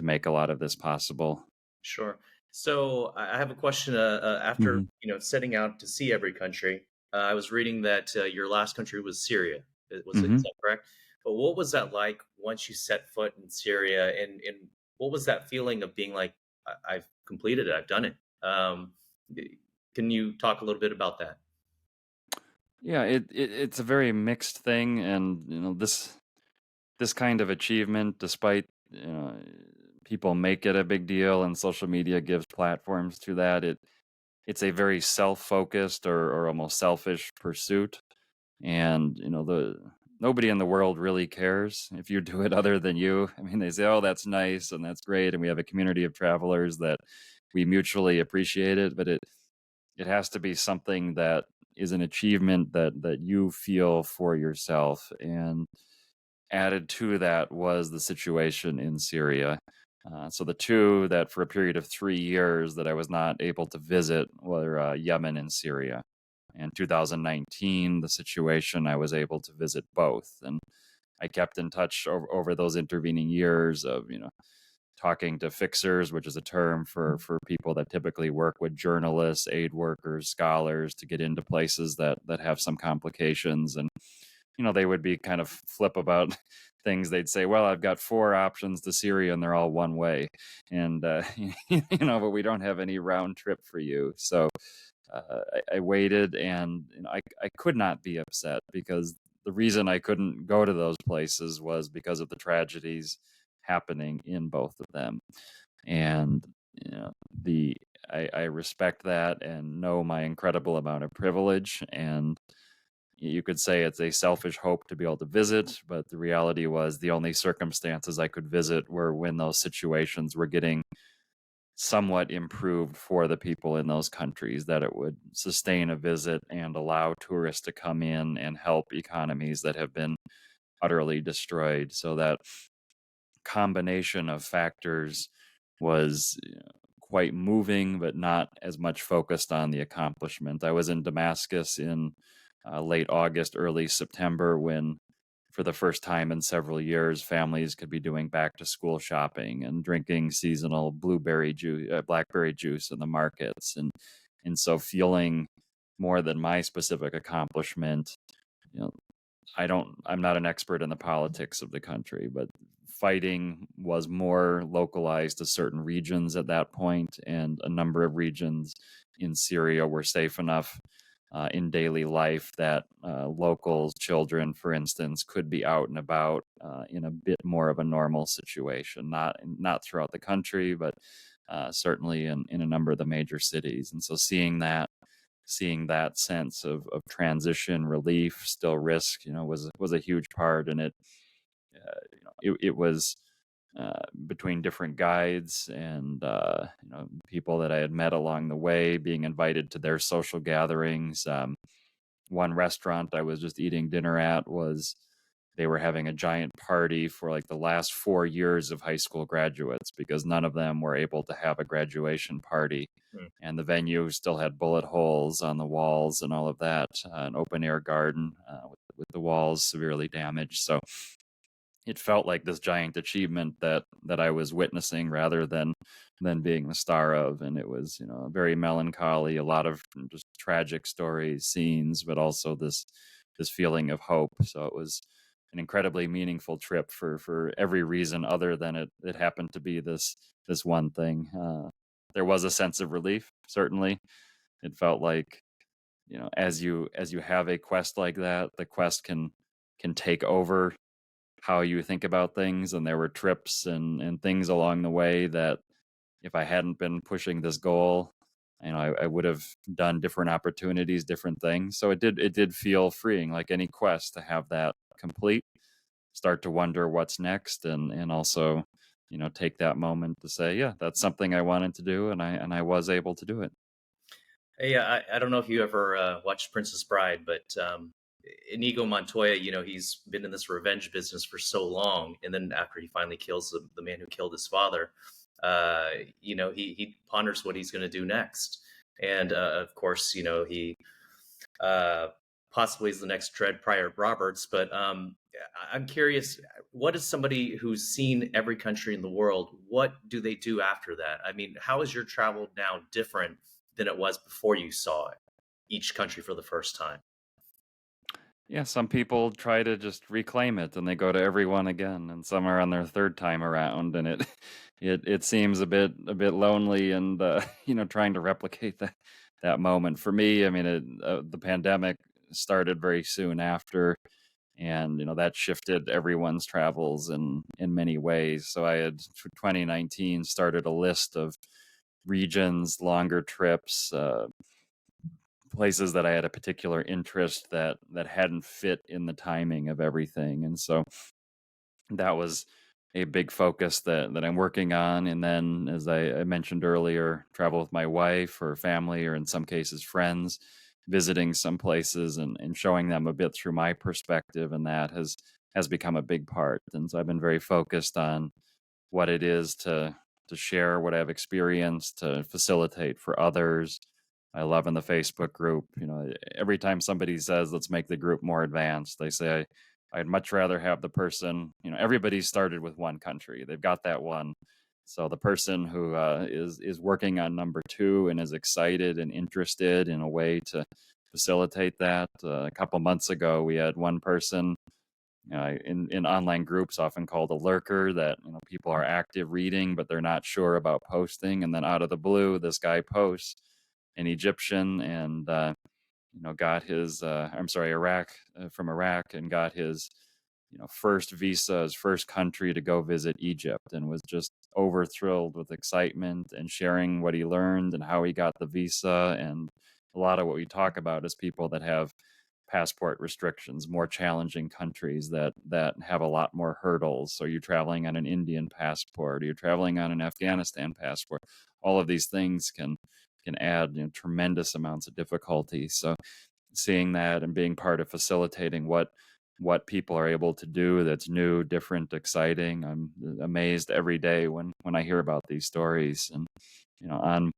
make a lot of this possible. Sure. So I have a question. After Hmm. setting out to see every country, I was reading that your last country was Syria. Is Hmm. that correct? But what was that like once you set foot in Syria, and what was that feeling of being like, I've completed it, I've done it? Can you talk a little bit about that? Yeah, it's a very mixed thing, and this kind of achievement, despite people make it a big deal and social media gives platforms to that, it's a very self-focused or almost selfish pursuit. And the nobody in the world really cares if you do it other than you. I mean, they say, oh, that's nice and that's great, and we have a community of travelers that we mutually appreciate it, but it has to be something that is an achievement that you feel for yourself. And added to that was the situation in Syria. So the two that for a period of 3 years that I was not able to visit were Yemen and Syria. In 2019, the situation, I was able to visit both, and I kept in touch over those intervening years of talking to fixers, which is a term for people that typically work with journalists, aid workers, scholars to get into places that have some complications. And they would be kind of flip about things. They'd say, "Well, I've got 4 options to Syria, and they're all one way," and but we don't have any round trip for you. So I waited, and I could not be upset because the reason I couldn't go to those places was because of the tragedies happening in both of them. And the I respect that and know my incredible amount of privilege. And you could say it's a selfish hope to be able to visit, but the reality was the only circumstances I could visit were when those situations were getting somewhat improved for the people in those countries, that it would sustain a visit and allow tourists to come in and help economies that have been utterly destroyed. So that combination of factors was quite moving, but not as much focused on the accomplishment. I was in Damascus in late August, early September, when for the first time in several years, families could be doing back to school shopping and drinking seasonal blueberry juice, blackberry juice in the markets, and so feeling more than my specific accomplishment. You know, I'm not an expert in the politics of the country, but fighting was more localized to certain regions at that point, and a number of regions in Syria were safe enough in daily life that local children, for instance, could be out and about in a bit more of a normal situation. Not throughout the country, but certainly in a number of the major cities. And so seeing that sense of transition, relief, still risk, was a huge part. And it was between different guides and people that I had met along the way, being invited to their social gatherings. One restaurant I was just eating dinner at was they were having a giant party for like the last 4 years of high school graduates because none of them were able to have a graduation party. Hmm. And the venue still had bullet holes on the walls and all of that, an open air garden with the walls severely damaged. So it felt like this giant achievement that I was witnessing rather than being the star of. And it was, very melancholy, a lot of just tragic stories, scenes, but also this feeling of hope. So it was an incredibly meaningful trip for every reason other than it happened to be this one thing. There was a sense of relief, certainly. It felt like, as you have a quest like that, the quest can take over how you think about things. And there were trips and things along the way that if I hadn't been pushing this goal, I would have done different opportunities, different things. So it did feel freeing, like any quest, to have that complete, start to wonder what's next, and also, take that moment to say, yeah, that's something I wanted to do, and I was able to do it. Hey, I don't know if you ever watched Princess Bride, but Inigo Montoya, he's been in this revenge business for so long, and then after he finally kills the man who killed his father, he ponders what he's going to do next, and of course, he uh, possibly is the next Dread Pirate Roberts. But I'm curious, what is somebody who's seen every country in the world? What do they do after that? I mean, how is your travel now different than it was before you saw it, each country for the first time? Yeah, some people try to just reclaim it and they go to everyone again, and some are on their third time around, and it it seems a bit lonely, and trying to replicate that moment. For me, I mean, the pandemic started very soon after, and that shifted everyone's travels in many ways. So I had 2019 started a list of regions, longer trips, places that I had a particular interest that hadn't fit in the timing of everything. And so that was a big focus that I'm working on. And then, as I mentioned earlier, travel with my wife or family, or in some cases, friends, visiting some places and showing them a bit through my perspective. And that has become a big part. And so I've been very focused on what it is to share what I've experienced, to facilitate for others. I love in the Facebook group, every time somebody says, let's make the group more advanced, they say, I'd much rather have the person, everybody started with one country. They've got that one. So the person who is working on number two and is excited and interested in a way to facilitate that. A couple months ago, we had one person in online groups, often called a lurker, that people are active reading, but they're not sure about posting. And then out of the blue, this guy posts an Egyptian and got his I'm sorry, Iraq from Iraq, and got his first visa, his first country to go visit Egypt, and was just over thrilled with excitement and sharing what he learned and how he got the visa. And a lot of what we talk about is people that have passport restrictions, more challenging countries that have a lot more hurdles. So you're traveling on an Indian passport, or you're traveling on an Afghanistan passport. All of these things can add tremendous amounts of difficulty. So seeing that and being part of facilitating what people are able to do that's new, different, exciting. I'm amazed every day when I hear about these stories. And on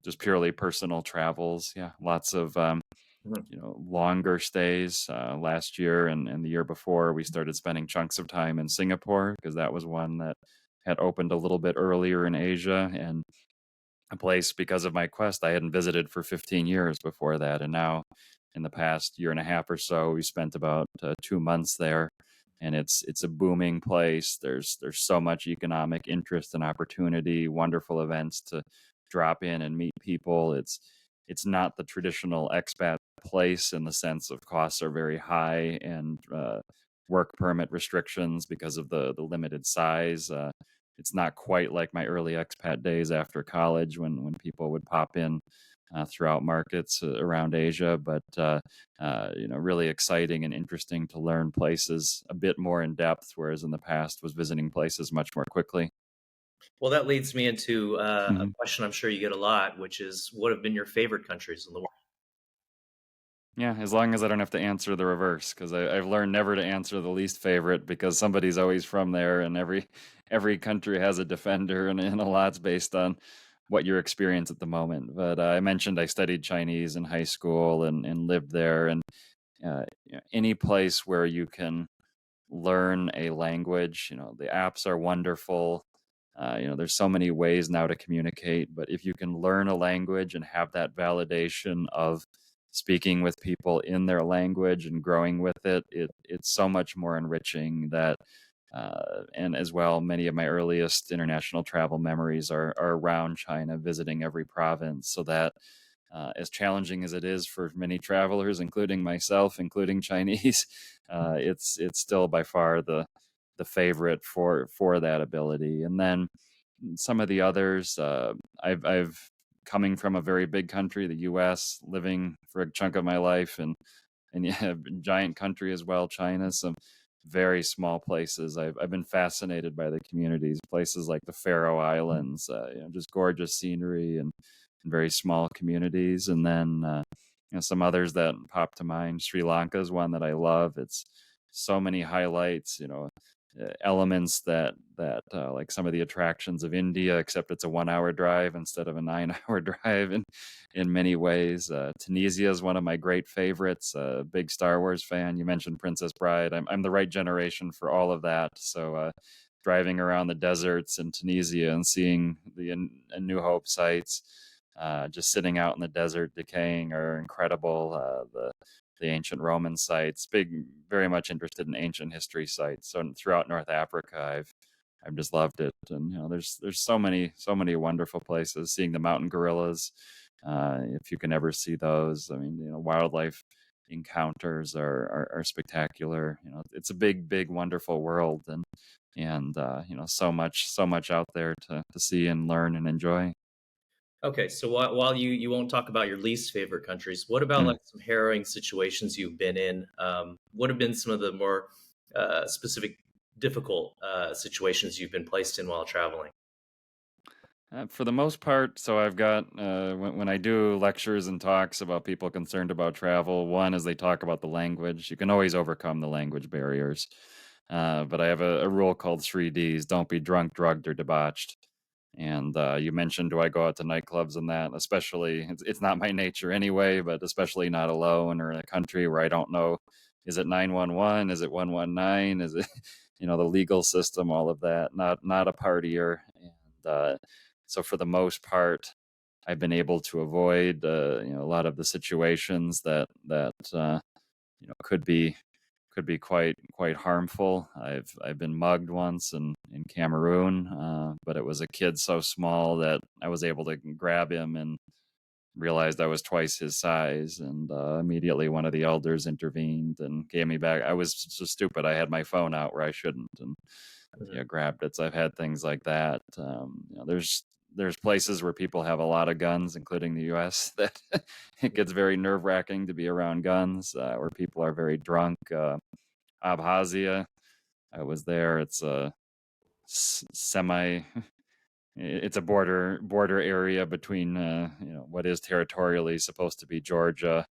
just purely personal travels, yeah, lots of Mhm. longer stays. Last year and the year before, we started spending chunks of time in Singapore because that was one that had opened a little bit earlier in Asia, and a place because of my quest I hadn't visited for 15 years before that. And now, in the past year and a half or so, we spent about 2 months there, and it's a booming place. There's so much economic interest and opportunity, wonderful events to drop in and meet people. It's not the traditional expat place in the sense of costs are very high, and work permit restrictions because of the limited size. It's not quite like my early expat days after college when people would pop in throughout markets around Asia, but really exciting and interesting to learn places a bit more in depth, whereas in the past was visiting places much more quickly. Well, that leads me into a Mhm. question I'm sure you get a lot, which is what have been your favorite countries in the world? Yeah, as long as I don't have to answer the reverse, because I've learned never to answer the least favorite, because somebody's always from there, and every country has a defender, and a lot's based on what your experience at the moment. But I mentioned I studied Chinese in high school and lived there, and any place where you can learn a language. The apps are wonderful. There's so many ways now to communicate, but if you can learn a language and have that validation of speaking with people in their language and growing with it's so much more enriching. And as well, many of my earliest international travel memories are around China, visiting every province, so that as challenging as it is for many travelers, including myself, including Chinese, it's still by far the favorite for that ability. And then some of the others, I've coming from a very big country, the U.S., living for a chunk of my life, and yeah, giant country as well, China. Some very small places. I've been fascinated by the communities, places like the Faroe Islands, just gorgeous scenery and very small communities. And then some others that pop to mind. Sri Lanka is one that I love. It's so many highlights, elements that like some of the attractions of India, except it's a 1 hour drive instead of a 9 hour drive in many ways. Tunisia is one of my great favorites. Big Star Wars fan. You mentioned Princess Bride. I'm the right generation for all of that. So driving around the deserts in Tunisia and seeing the New Hope sites, just sitting out in the desert decaying, are incredible. The ancient Roman sites, very much interested in ancient history sites. So throughout North Africa, I've just loved it. And there's so many wonderful places. Seeing the mountain gorillas, if you can ever see those. I mean, wildlife encounters are spectacular. It's a big wonderful world, and so much out there to see and learn and enjoy. Okay, so while you won't talk about your least favorite countries, what about Mm. like some harrowing situations you've been in? What have been some of the more specific, difficult situations you've been placed in while traveling? For the most part, so I've got when I do lectures and talks about people concerned about travel, one is they talk about the language. You can always overcome the language barriers, but I have a rule called 3 Ds: don't be drunk, drugged, or debauched. And you mentioned, do I go out to nightclubs and that? Especially, it's not my nature anyway, but especially not alone or in a country where I don't know. Is it 911? Is it 119? Is it the legal system? All of that. Not a partier, and so for the most part, I've been able to avoid a lot of the situations that could be quite harmful. I've been mugged once in Cameroon, but it was a kid so small that I was able to grab him and realized I was twice his size, and immediately one of the elders intervened and gave me back. I was so stupid. I had my phone out where I shouldn't, and Mhm. grabbed it. So I've had things like that. There's places where people have a lot of guns, including the U.S., that it gets very nerve wracking to be around guns, where people are very drunk. Abkhazia, I was there. It's a semi. It's a border area between what is territorially supposed to be Georgia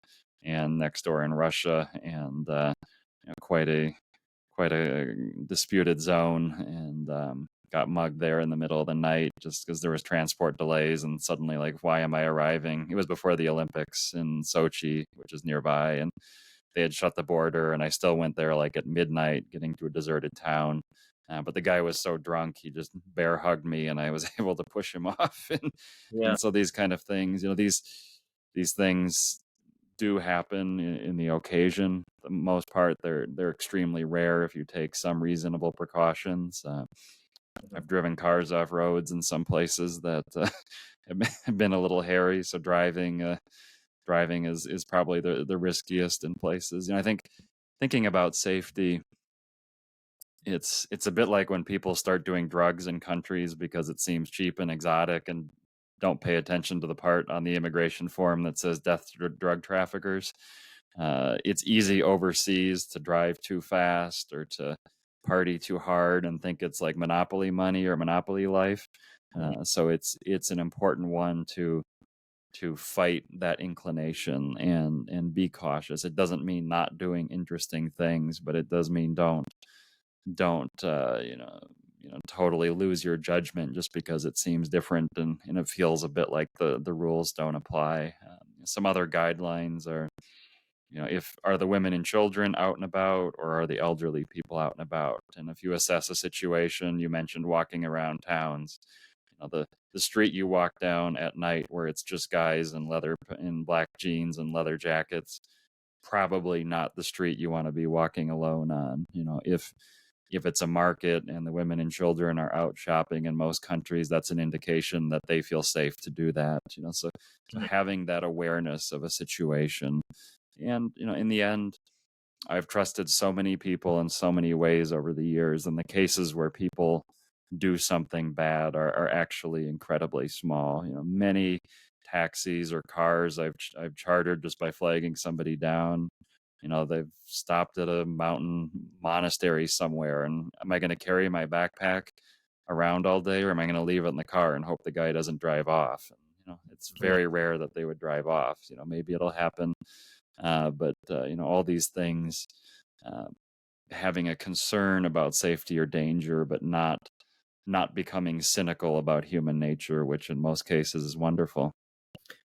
and next door in Russia, and quite a disputed zone, and got mugged there in the middle of the night just because there was transport delays, and suddenly, like, why am I arriving? It was before the Olympics in Sochi, which is nearby, and they had shut the border, and I still went there like at midnight, getting to a deserted town. But the guy was so drunk, he just bear hugged me, and I was able to push him off. And Yeah. so these kind of things, these things do happen in the occasion. For the most part, they're extremely rare if you take some reasonable precautions. Mhm. I've driven cars off roads in some places that have been a little hairy, so driving is probably the riskiest in places. I think thinking about safety, it's a bit like when people start doing drugs in countries because it seems cheap and exotic, and don't pay attention to the part on the immigration form that says death to drug traffickers. It's easy overseas to drive too fast or to party too hard and think it's like monopoly money or monopoly life. Mhm. So it's an important one to fight that inclination and be cautious. It doesn't mean not doing interesting things, but it does mean don't totally lose your judgment just because it seems different, and it feels a bit like the rules don't apply. Some other guidelines are, if are the women and children out and about, or are the elderly people out and about? And if you assess a situation, you mentioned walking around towns, the street you walk down at night where it's just guys in black jeans and leather jackets, probably not the street you want to be walking alone on. If it's a market and the women and children are out shopping in most countries, that's an indication that they feel safe to do that. So Mhm. having that awareness of a situation, and in the end, I've trusted so many people in so many ways over the years, and the cases where people do something bad are actually incredibly small. Many taxis or cars I've chartered just by flagging somebody down. They've stopped at a mountain monastery somewhere, and am I going to carry my backpack around all day, or am I going to leave it in the car and hope the guy doesn't drive off? And, it's Yeah. very rare that they would drive off. Maybe it'll happen, but all these things, uh, having a concern about safety or danger, but not becoming cynical about human nature, which in most cases is wonderful.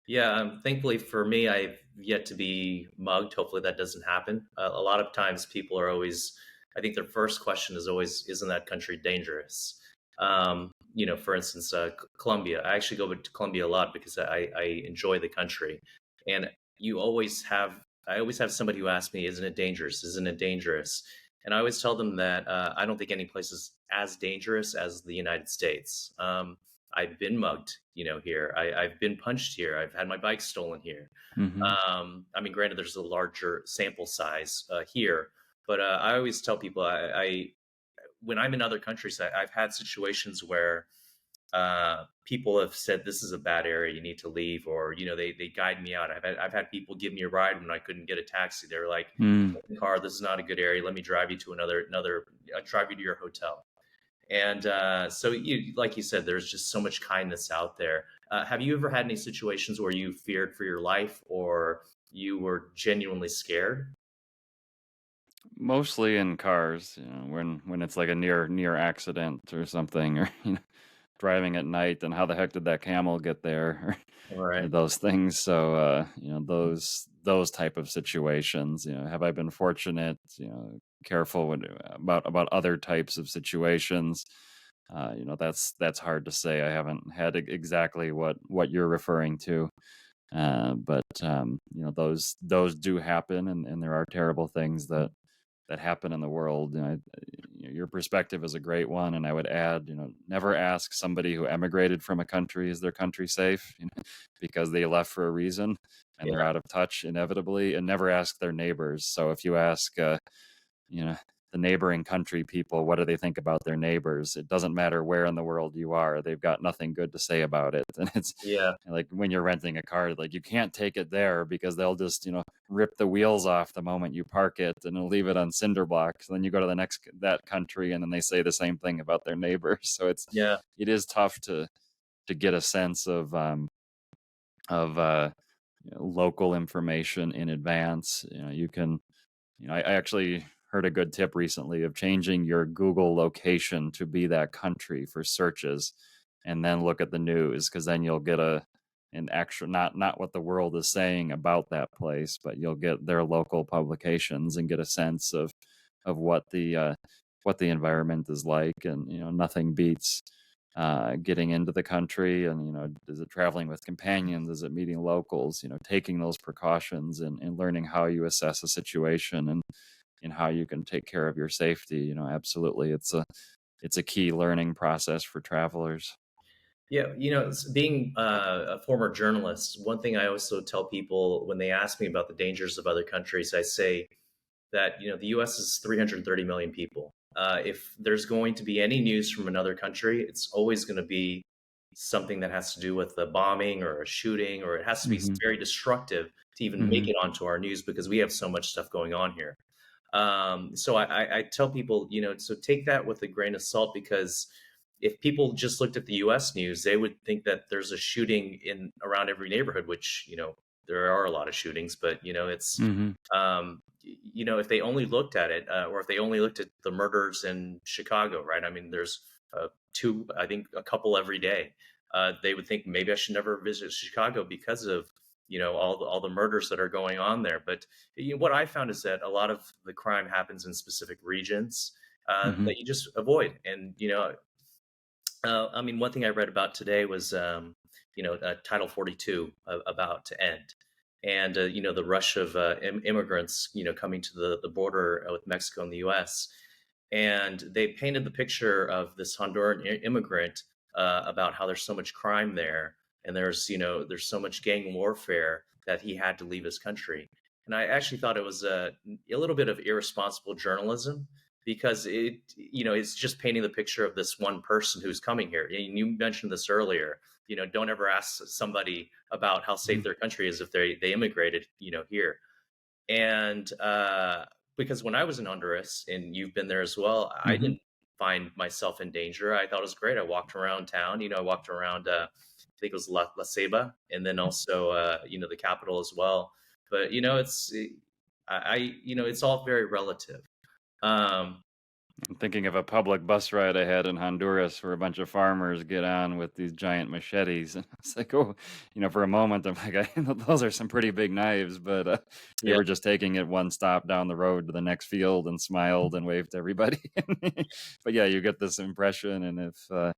Yeah, thankfully for me, I've yet to be mugged. Hopefully that doesn't happen. A lot of times people are always, I think their first question is always, isn't that country dangerous? For instance, Colombia. I actually go to Colombia a lot because I enjoy the country. And I always have somebody who asks me, isn't it dangerous? Isn't it dangerous? And I always tell them that I don't think any place is as dangerous as the United States. I've been mugged, here. I've been punched here. I've had my bike stolen here. Hmm. I mean, granted, there's a larger sample size here, but I always tell people, when I'm in other countries, I've had situations where people have said this is a bad area, you need to leave, or they guide me out. I've had people give me a ride when I couldn't get a taxi. They were like, Mm. "Get in the car, this is not a good area. Let me drive you to another drive you to your hotel." And so, like you said, there's just so much kindness out there. Have you ever had any situations where you feared for your life or you were genuinely scared? Mostly in cars, when it's like a near accident or something, or driving at night, and how the heck did that camel get there? All Or right. those things. So those type of situations. Have I been fortunate? Careful about other types of situations. That's hard to say. I haven't had exactly what you're referring to. But those do happen, and there are terrible things that happen in the world. Your perspective is a great one, and I would add, never ask somebody who emigrated from a country, is their country safe? Because they left for a reason, and they're Yeah, out of touch inevitably. And never ask their neighbors. So if you ask, you know the neighboring country people, what do they think about their neighbors? It doesn't matter where in the world you are, they've got nothing good to say about it. And it's yeah, like when you're renting a car, like you can't take it there because they'll just rip the wheels off the moment you park it, and they'll leave it on cinder blocks. Then you go to the next that country, and then they say the same thing about their neighbors. So yeah, it is tough to get a sense of local information in advance. You can I actually heard a good tip recently of changing your Google location to be that country for searches, and then look at the news, because then you'll get an actual, not what the world is saying about that place, but you'll get their local publications and get a sense of what the environment is like. And nothing beats getting into the country, and is it traveling with companions, is it meeting locals, taking those precautions, and learning how you assess a situation, and how you can take care of your safety. Absolutely, it's a key learning process for travelers. yeah. Being a former journalist, one thing I also tell people when they ask me about the dangers of other countries, I say that the U.S. is 330 million people. If there's going to be any news from another country, it's always going to be something that has to do with a bombing or a shooting, or it has to be Hmm. very destructive to even make Hmm. it onto our news because we have so much stuff going on here. So I tell people, so take that with a grain of salt, because if people just looked at the U.S. news, they would think that there's a shooting in around every neighborhood, which there are a lot of shootings, but it's Hmm. if they only looked at it, or if they only looked at the murders in Chicago, right? I mean, there's two, I think, a couple every day. They would think maybe I should never visit Chicago because of all the murders that are going on there. But what I found is that a lot of the crime happens in specific regions Hmm. that you just avoid. And I mean, one thing I read about today was, Title 42 about to end. And, the rush of immigrants, coming to the border with Mexico and the US. And they painted the picture of this Honduran immigrant about how there's so much crime there. And there's so much gang warfare that he had to leave his country. And I actually thought it was a little bit of irresponsible journalism, because it's just painting the picture of this one person who's coming here. And you mentioned this earlier. Don't ever ask somebody about how safe their country is if they immigrated here. And because when I was in Honduras, and you've been there as well, I Hmm. didn't find myself in danger. I thought it was great. I walked around town. I walked around. I think it was La Ceiba, and then also the capital as well. But it's it's all very relative. Um, I'm thinking of a public bus ride I had in Honduras where a bunch of farmers get on with these giant machetes. And it's like, oh, for a moment, I'm like, those are some pretty big knives. But they yeah. were just taking it one stop down the road to the next field and smiled and waved to everybody. But yeah, you get this impression. And if,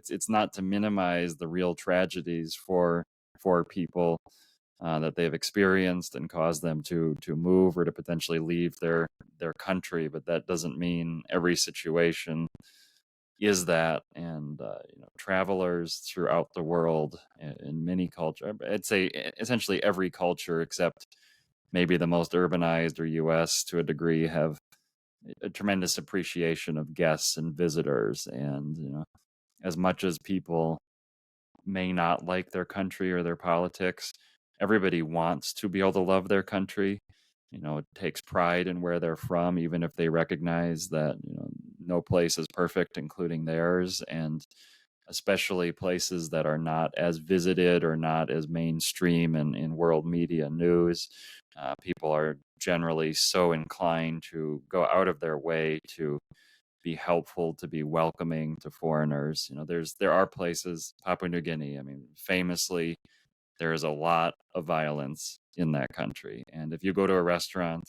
it's not to minimize the real tragedies for people that they've experienced and caused them to move or to potentially leave their country, but that doesn't mean every situation is that. And travelers throughout the world in many culture, I'd say essentially every culture except maybe the most urbanized or US to a degree, have a tremendous appreciation of guests and visitors. And as much as people may not like their country or their politics, everybody wants to be able to love their country. It takes pride in where they're from, even if they recognize that, no place is perfect, including theirs. And especially places that are not as visited or not as mainstream in world media news. People are generally so inclined to go out of their way to be helpful, to be welcoming to foreigners. There are places, Papua New Guinea, I mean, famously, there is a lot of violence in that country. And if you go to a restaurant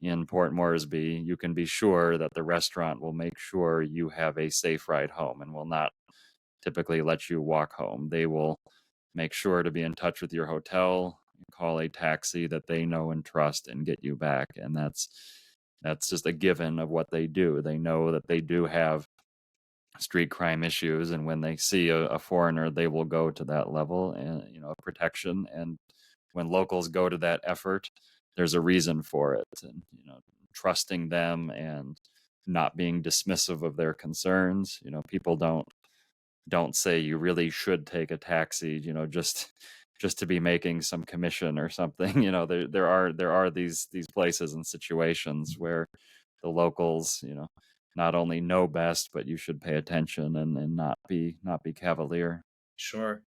in Port Moresby, you can be sure that the restaurant will make sure you have a safe ride home and will not typically let you walk home. They will make sure to be in touch with your hotel, call a taxi that they know and trust, and get you back. And that's just a given of what they do. They know that they do have street crime issues, and when they see a foreigner, they will go to that level and of protection. And when locals go to that effort, there's a reason for it, and trusting them and not being dismissive of their concerns. People don't say you really should take a taxi, just to be making some commission or something. There are these places and situations where the locals, not only know best, but you should pay attention and not be cavalier. Sure.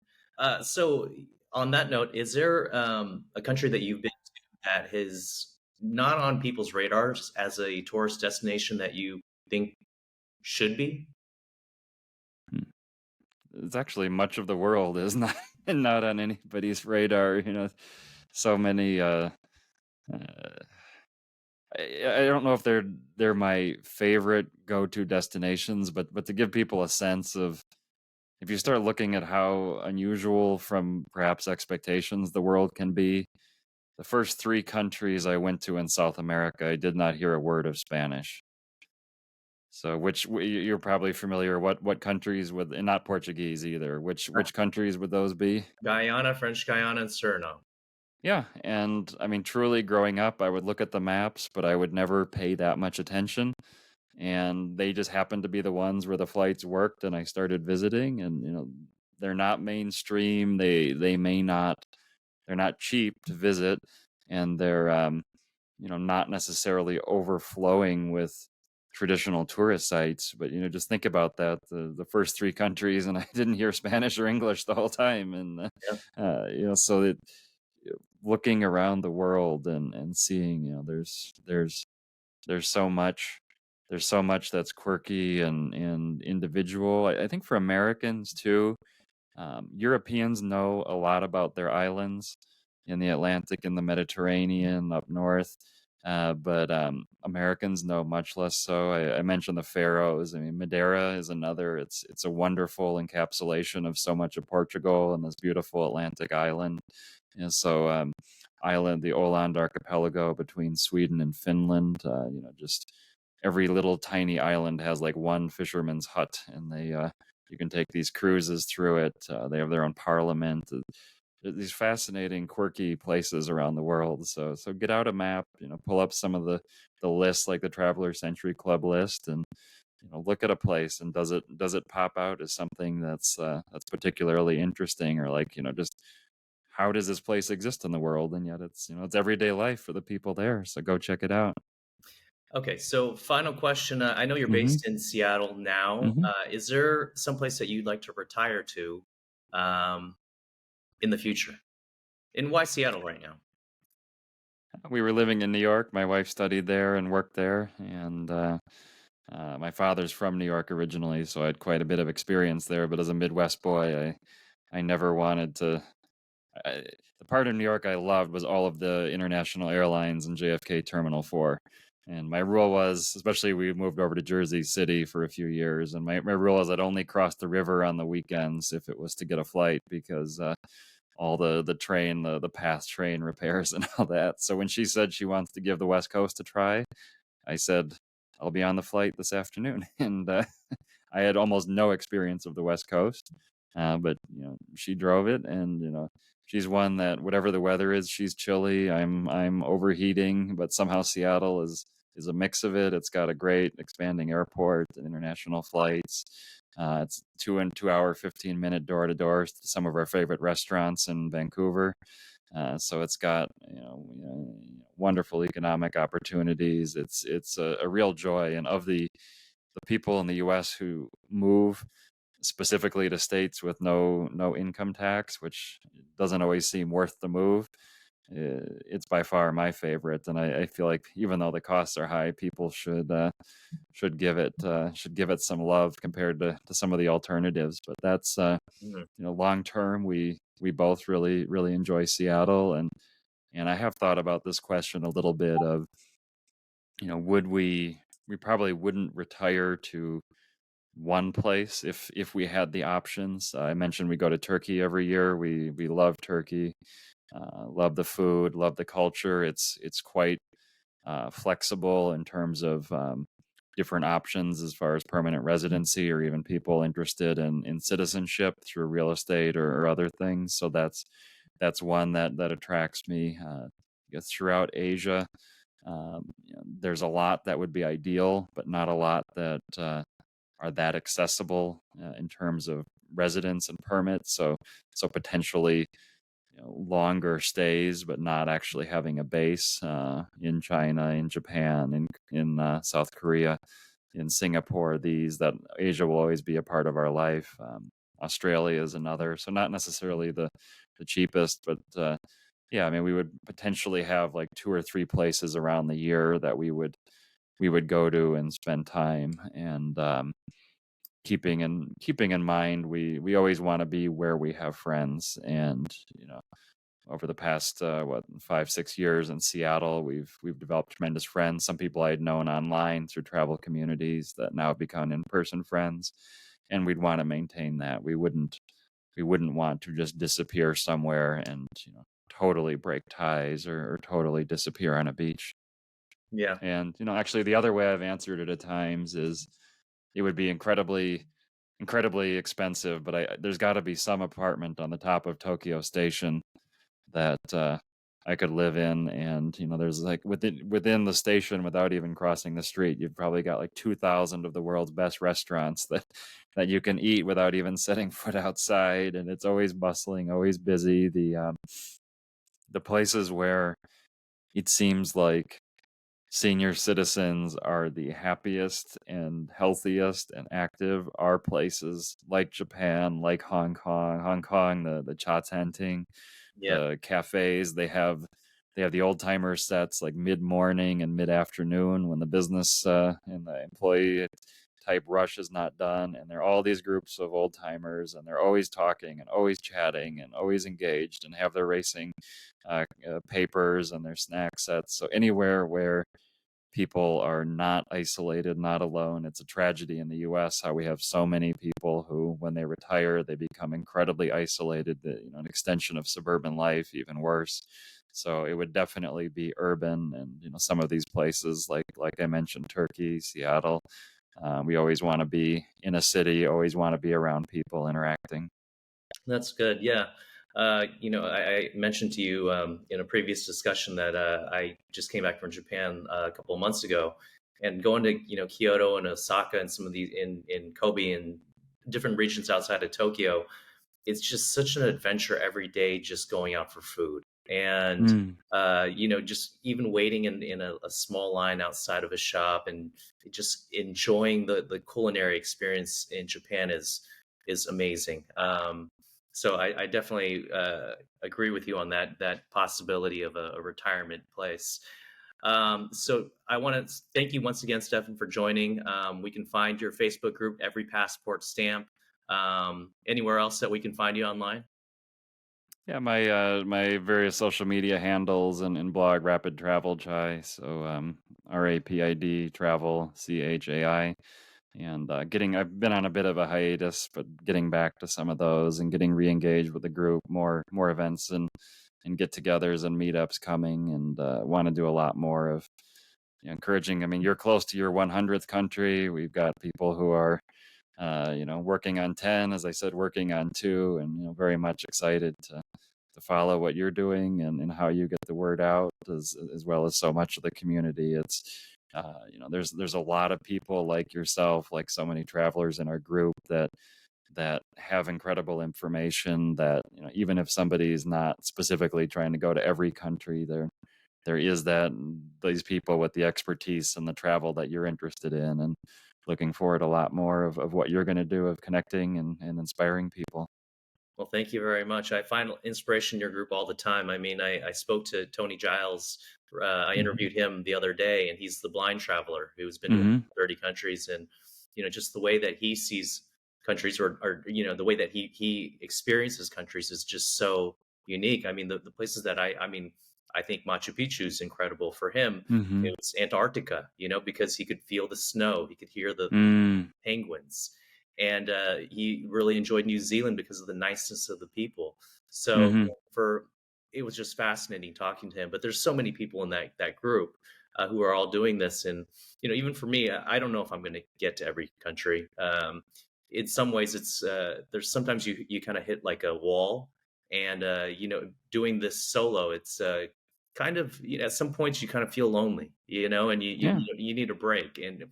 So, on that note, is there a country that you've been to that is not on people's radars as a tourist destination that you think should be? Hmm. It's actually much of the world is not not on anybody's radar. So many. Uh, I don't know if they're my favorite go-to destinations, but to give people a sense of, if you start looking at how unusual from perhaps expectations the world can be, the first three countries I went to in South America, I did not hear a word of Spanish. So, you're probably familiar. What countries would, and not Portuguese either. Which countries would those be? Guyana, French Guyana, and Suriname. Yeah, and I mean, truly, growing up, I would look at the maps, but I would never pay that much attention. And they just happened to be the ones where the flights worked, and I started visiting. And they're not mainstream. They're not cheap to visit, and they're not necessarily overflowing with traditional tourist sites. But just think about that, the first three countries, and I didn't hear Spanish or English the whole time. And Yeah. so that, looking around the world and seeing, there's so much that's quirky and individual. I think for Americans too, Europeans know a lot about their islands in the Atlantic and the Mediterranean up north, but Americans know much less so. I mentioned the Faroes. I mean, Madeira is another. It's a wonderful encapsulation of so much of Portugal and this beautiful Atlantic island. And so, the Åland archipelago between Sweden and Finland, just every little tiny island has like one fisherman's hut, and you can take these cruises through it. They have their own parliament. These fascinating, quirky places around the world. So get out a map. Pull up some of the lists, like the Traveler Century Club list, and look at a place, and does it pop out as something that's particularly interesting, or like just how does this place exist in the world? And yet it's everyday life for the people there. So go check it out. Okay, so final question. I know you're Hmm. based in Seattle now. Hmm. Is there some place that you'd like to retire to um, in the future? And why Seattle right now? We were living in New York. My wife studied there and worked there, and my father's from New York originally, so I had quite a bit of experience there. But as a Midwest boy, I never wanted to. The part of New York I loved was all of the international airlines and JFK Terminal 4. And my rule was, especially we moved over to Jersey City for a few years, and my rule was I'd only cross the river on the weekends if it was to get a flight, because all the train, the path train repairs and all that. So when she said she wants to give the West Coast a try, I said, I'll be on the flight this afternoon. And I had almost no experience of the West Coast, but she drove it, and she's one that whatever the weather is, she's chilly. I'm overheating, but somehow Seattle is a mix of it. It's got a great expanding airport and international flights. It's 2 hour 15-minute door to door to some of our favorite restaurants in Vancouver. So it's got wonderful economic opportunities. It's a real joy, and of the people in the U.S. who move specifically to states with no income tax, which doesn't always seem worth the move. It's by far my favorite, and I feel like even though the costs are high, people should give it some love compared to some of the alternatives. But that's Mhm. long term, we both really enjoy Seattle, and I have thought about this question a little bit of would we probably wouldn't retire to one place if we had the options. I mentioned we go to Turkey every year. We love Turkey, love the food, love the culture. It's quite flexible in terms of different options as far as permanent residency or even people interested in citizenship through real estate or other things. So that's one that attracts me. I guess throughout Asia, there's a lot that would be ideal, but not a lot that are that accessible in terms of residence and permits. So potentially longer stays, but not actually having a base in China, in Japan, in South Korea, in Singapore. These that Asia will always be a part of our life. Australia is another, so not necessarily the cheapest, but yeah, I mean, we would potentially have like two or three places around the year that we would go to and spend time. And keeping in mind, we always want to be where we have friends. And over the past 5-6 years in Seattle, we've developed tremendous friends. Some people I had known online through travel communities that now have become in-person friends, and we'd want to maintain that. We wouldn't want to just disappear somewhere and totally break ties or totally disappear on a beach. Yeah. And actually, the other way I've answered it at times is it would be incredibly expensive, but there's got to be some apartment on the top of Tokyo Station that I could live in. And there's like within the station, without even crossing the street, you've probably got like 2,000 of the world's best restaurants that you can eat without even setting foot outside, and it's always bustling, always busy. The places where it seems like senior citizens are the happiest and healthiest and active are places like Japan, like Hong Kong. Hong Kong, the cha chanting, Yeah. the cafes, they have the old timer sets like mid morning and mid afternoon when the business and the employee type rush is not done, and there are all these groups of old timers, and they're always talking and always chatting and always engaged and have their racing papers and their snack sets. So anywhere where people are not isolated, not alone. It's a tragedy in the US how we have so many people who, when they retire, they become incredibly isolated, an extension of suburban life, even worse. So it would definitely be urban, and some of these places like I mentioned, Turkey, Seattle. We always want to be in a city, always want to be around people interacting. That's good. Yeah. I mentioned to you in a previous discussion that I just came back from Japan a couple of months ago, and going to Kyoto and Osaka and some of these in Kobe and different regions outside of Tokyo. It's just such an adventure every day, just going out for food. And Mm. just even waiting in a small line outside of a shop and just enjoying the culinary experience in Japan is amazing. So I definitely agree with you on that possibility of a retirement place. So I want to thank you once again, Stefan, for joining. We can find your Facebook group, Every Passport Stamp. Anywhere else that we can find you online? Yeah, my various social media handles and blog Rapid Travel Chai. So RAPID Travel CHAI. And I've been on a bit of a hiatus, but getting back to some of those and getting re-engaged with the group, more events and get-togethers and meetups coming, and want to do a lot more of encouraging. I mean, you're close to your 100th country. We've got people who are working on 10, as I said, working on 2, and very much excited to follow what you're doing and how you get the word out, as well as so much of the community. It's there's a lot of people like yourself, like so many travelers in our group that have incredible information that even if somebody is not specifically trying to go to every country, there is these people with the expertise and the travel that you're interested in, and looking forward a lot more of what you're going to do of connecting and inspiring people. Well, thank you very much. I find inspiration in your group all the time. I mean, I spoke to Tony Giles. I Hmm. interviewed him the other day, and he's the blind traveler who's been to Hmm. 30 countries. And, just the way that he sees countries or the way that he experiences countries is just so unique. I mean, the places that I mean, I think Machu Picchu is incredible. For him, Mhm. it was Antarctica, because he could feel the snow, he could hear the Mm. penguins. And he really enjoyed New Zealand because of the niceness of the people. So Mhm. for it was just fascinating talking to him. But there's so many people in that group who are all doing this, and even for me, I don't know if I'm going to get to every country. In some ways, it's there's sometimes you kind of hit like a wall, and doing this solo, it's kind of at some points you kind of feel lonely, and Yeah. you need a break. And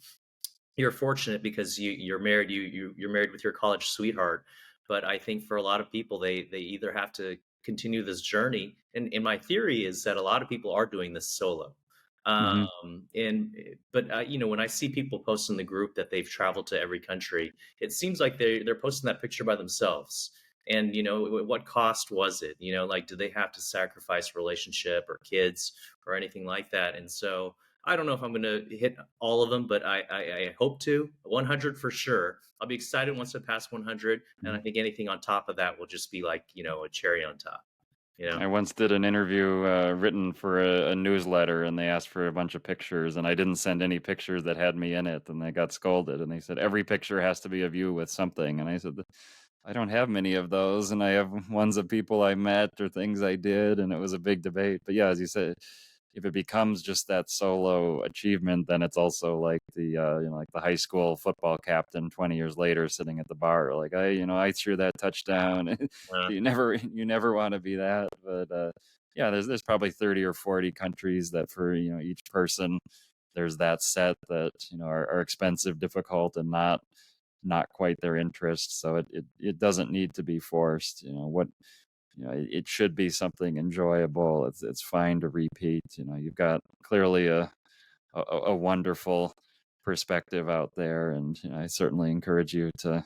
you're fortunate because you're married, you're married with your college sweetheart. But I think for a lot of people, they either have to continue this journey, and my theory is that a lot of people are doing this solo. Mhm. And but when I see people post in the group that they've traveled to every country, it seems like they're posting that picture by themselves. And what cost was it? Like, do they have to sacrifice relationship or kids or anything like that? And so I don't know if I'm going to hit all of them, but I hope to. 100 for sure. I'll be excited once I pass 100, and I Mhm. think anything on top of that will just be like a cherry on top. You know. I once did an interview written for a newsletter, and they asked for a bunch of pictures, and I didn't send any pictures that had me in it, and they got scolded. And they said every picture has to be of you with something, and I said, I don't have many of those, and I have ones of people I met or things I did, and it was a big debate. But yeah, as you said, if it becomes just that solo achievement, then it's also like the like the high school football captain 20 years later sitting at the bar, like I threw that touchdown. Uh, You never want to be that. But yeah, there's probably 30 or 40 countries that for each person there's that set that are expensive, difficult, and not quite their interest. So it doesn't need to be forced. It should be something enjoyable. It's fine to repeat. You've got clearly a wonderful perspective out there, and I certainly encourage you to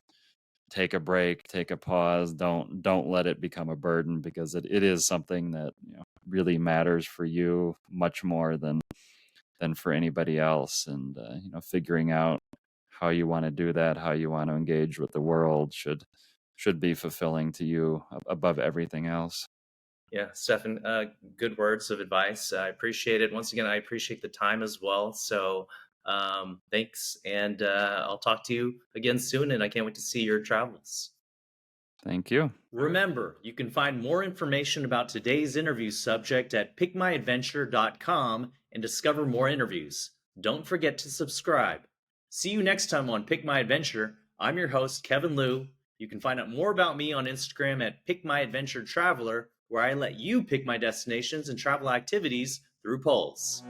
take a break, take a pause. Don't let it become a burden, because it is something that really matters for you much more than for anybody else. And figuring out how you want to do that, how you want to engage with the world should be fulfilling to you above everything else. yeah, Stefan, good words of advice. I appreciate it. Once again, I appreciate the time as well. So thanks, and I'll talk to you again soon. And I can't wait to see your travels. Thank you. Remember, you can find more information about today's interview subject at pickmyadventure.com and discover more interviews. Don't forget to subscribe. See you next time on Pick My Adventure. I'm your host, Kevin Liu. You can find out more about me on Instagram at Pick My Adventure Traveler, where I let you pick my destinations and travel activities through polls.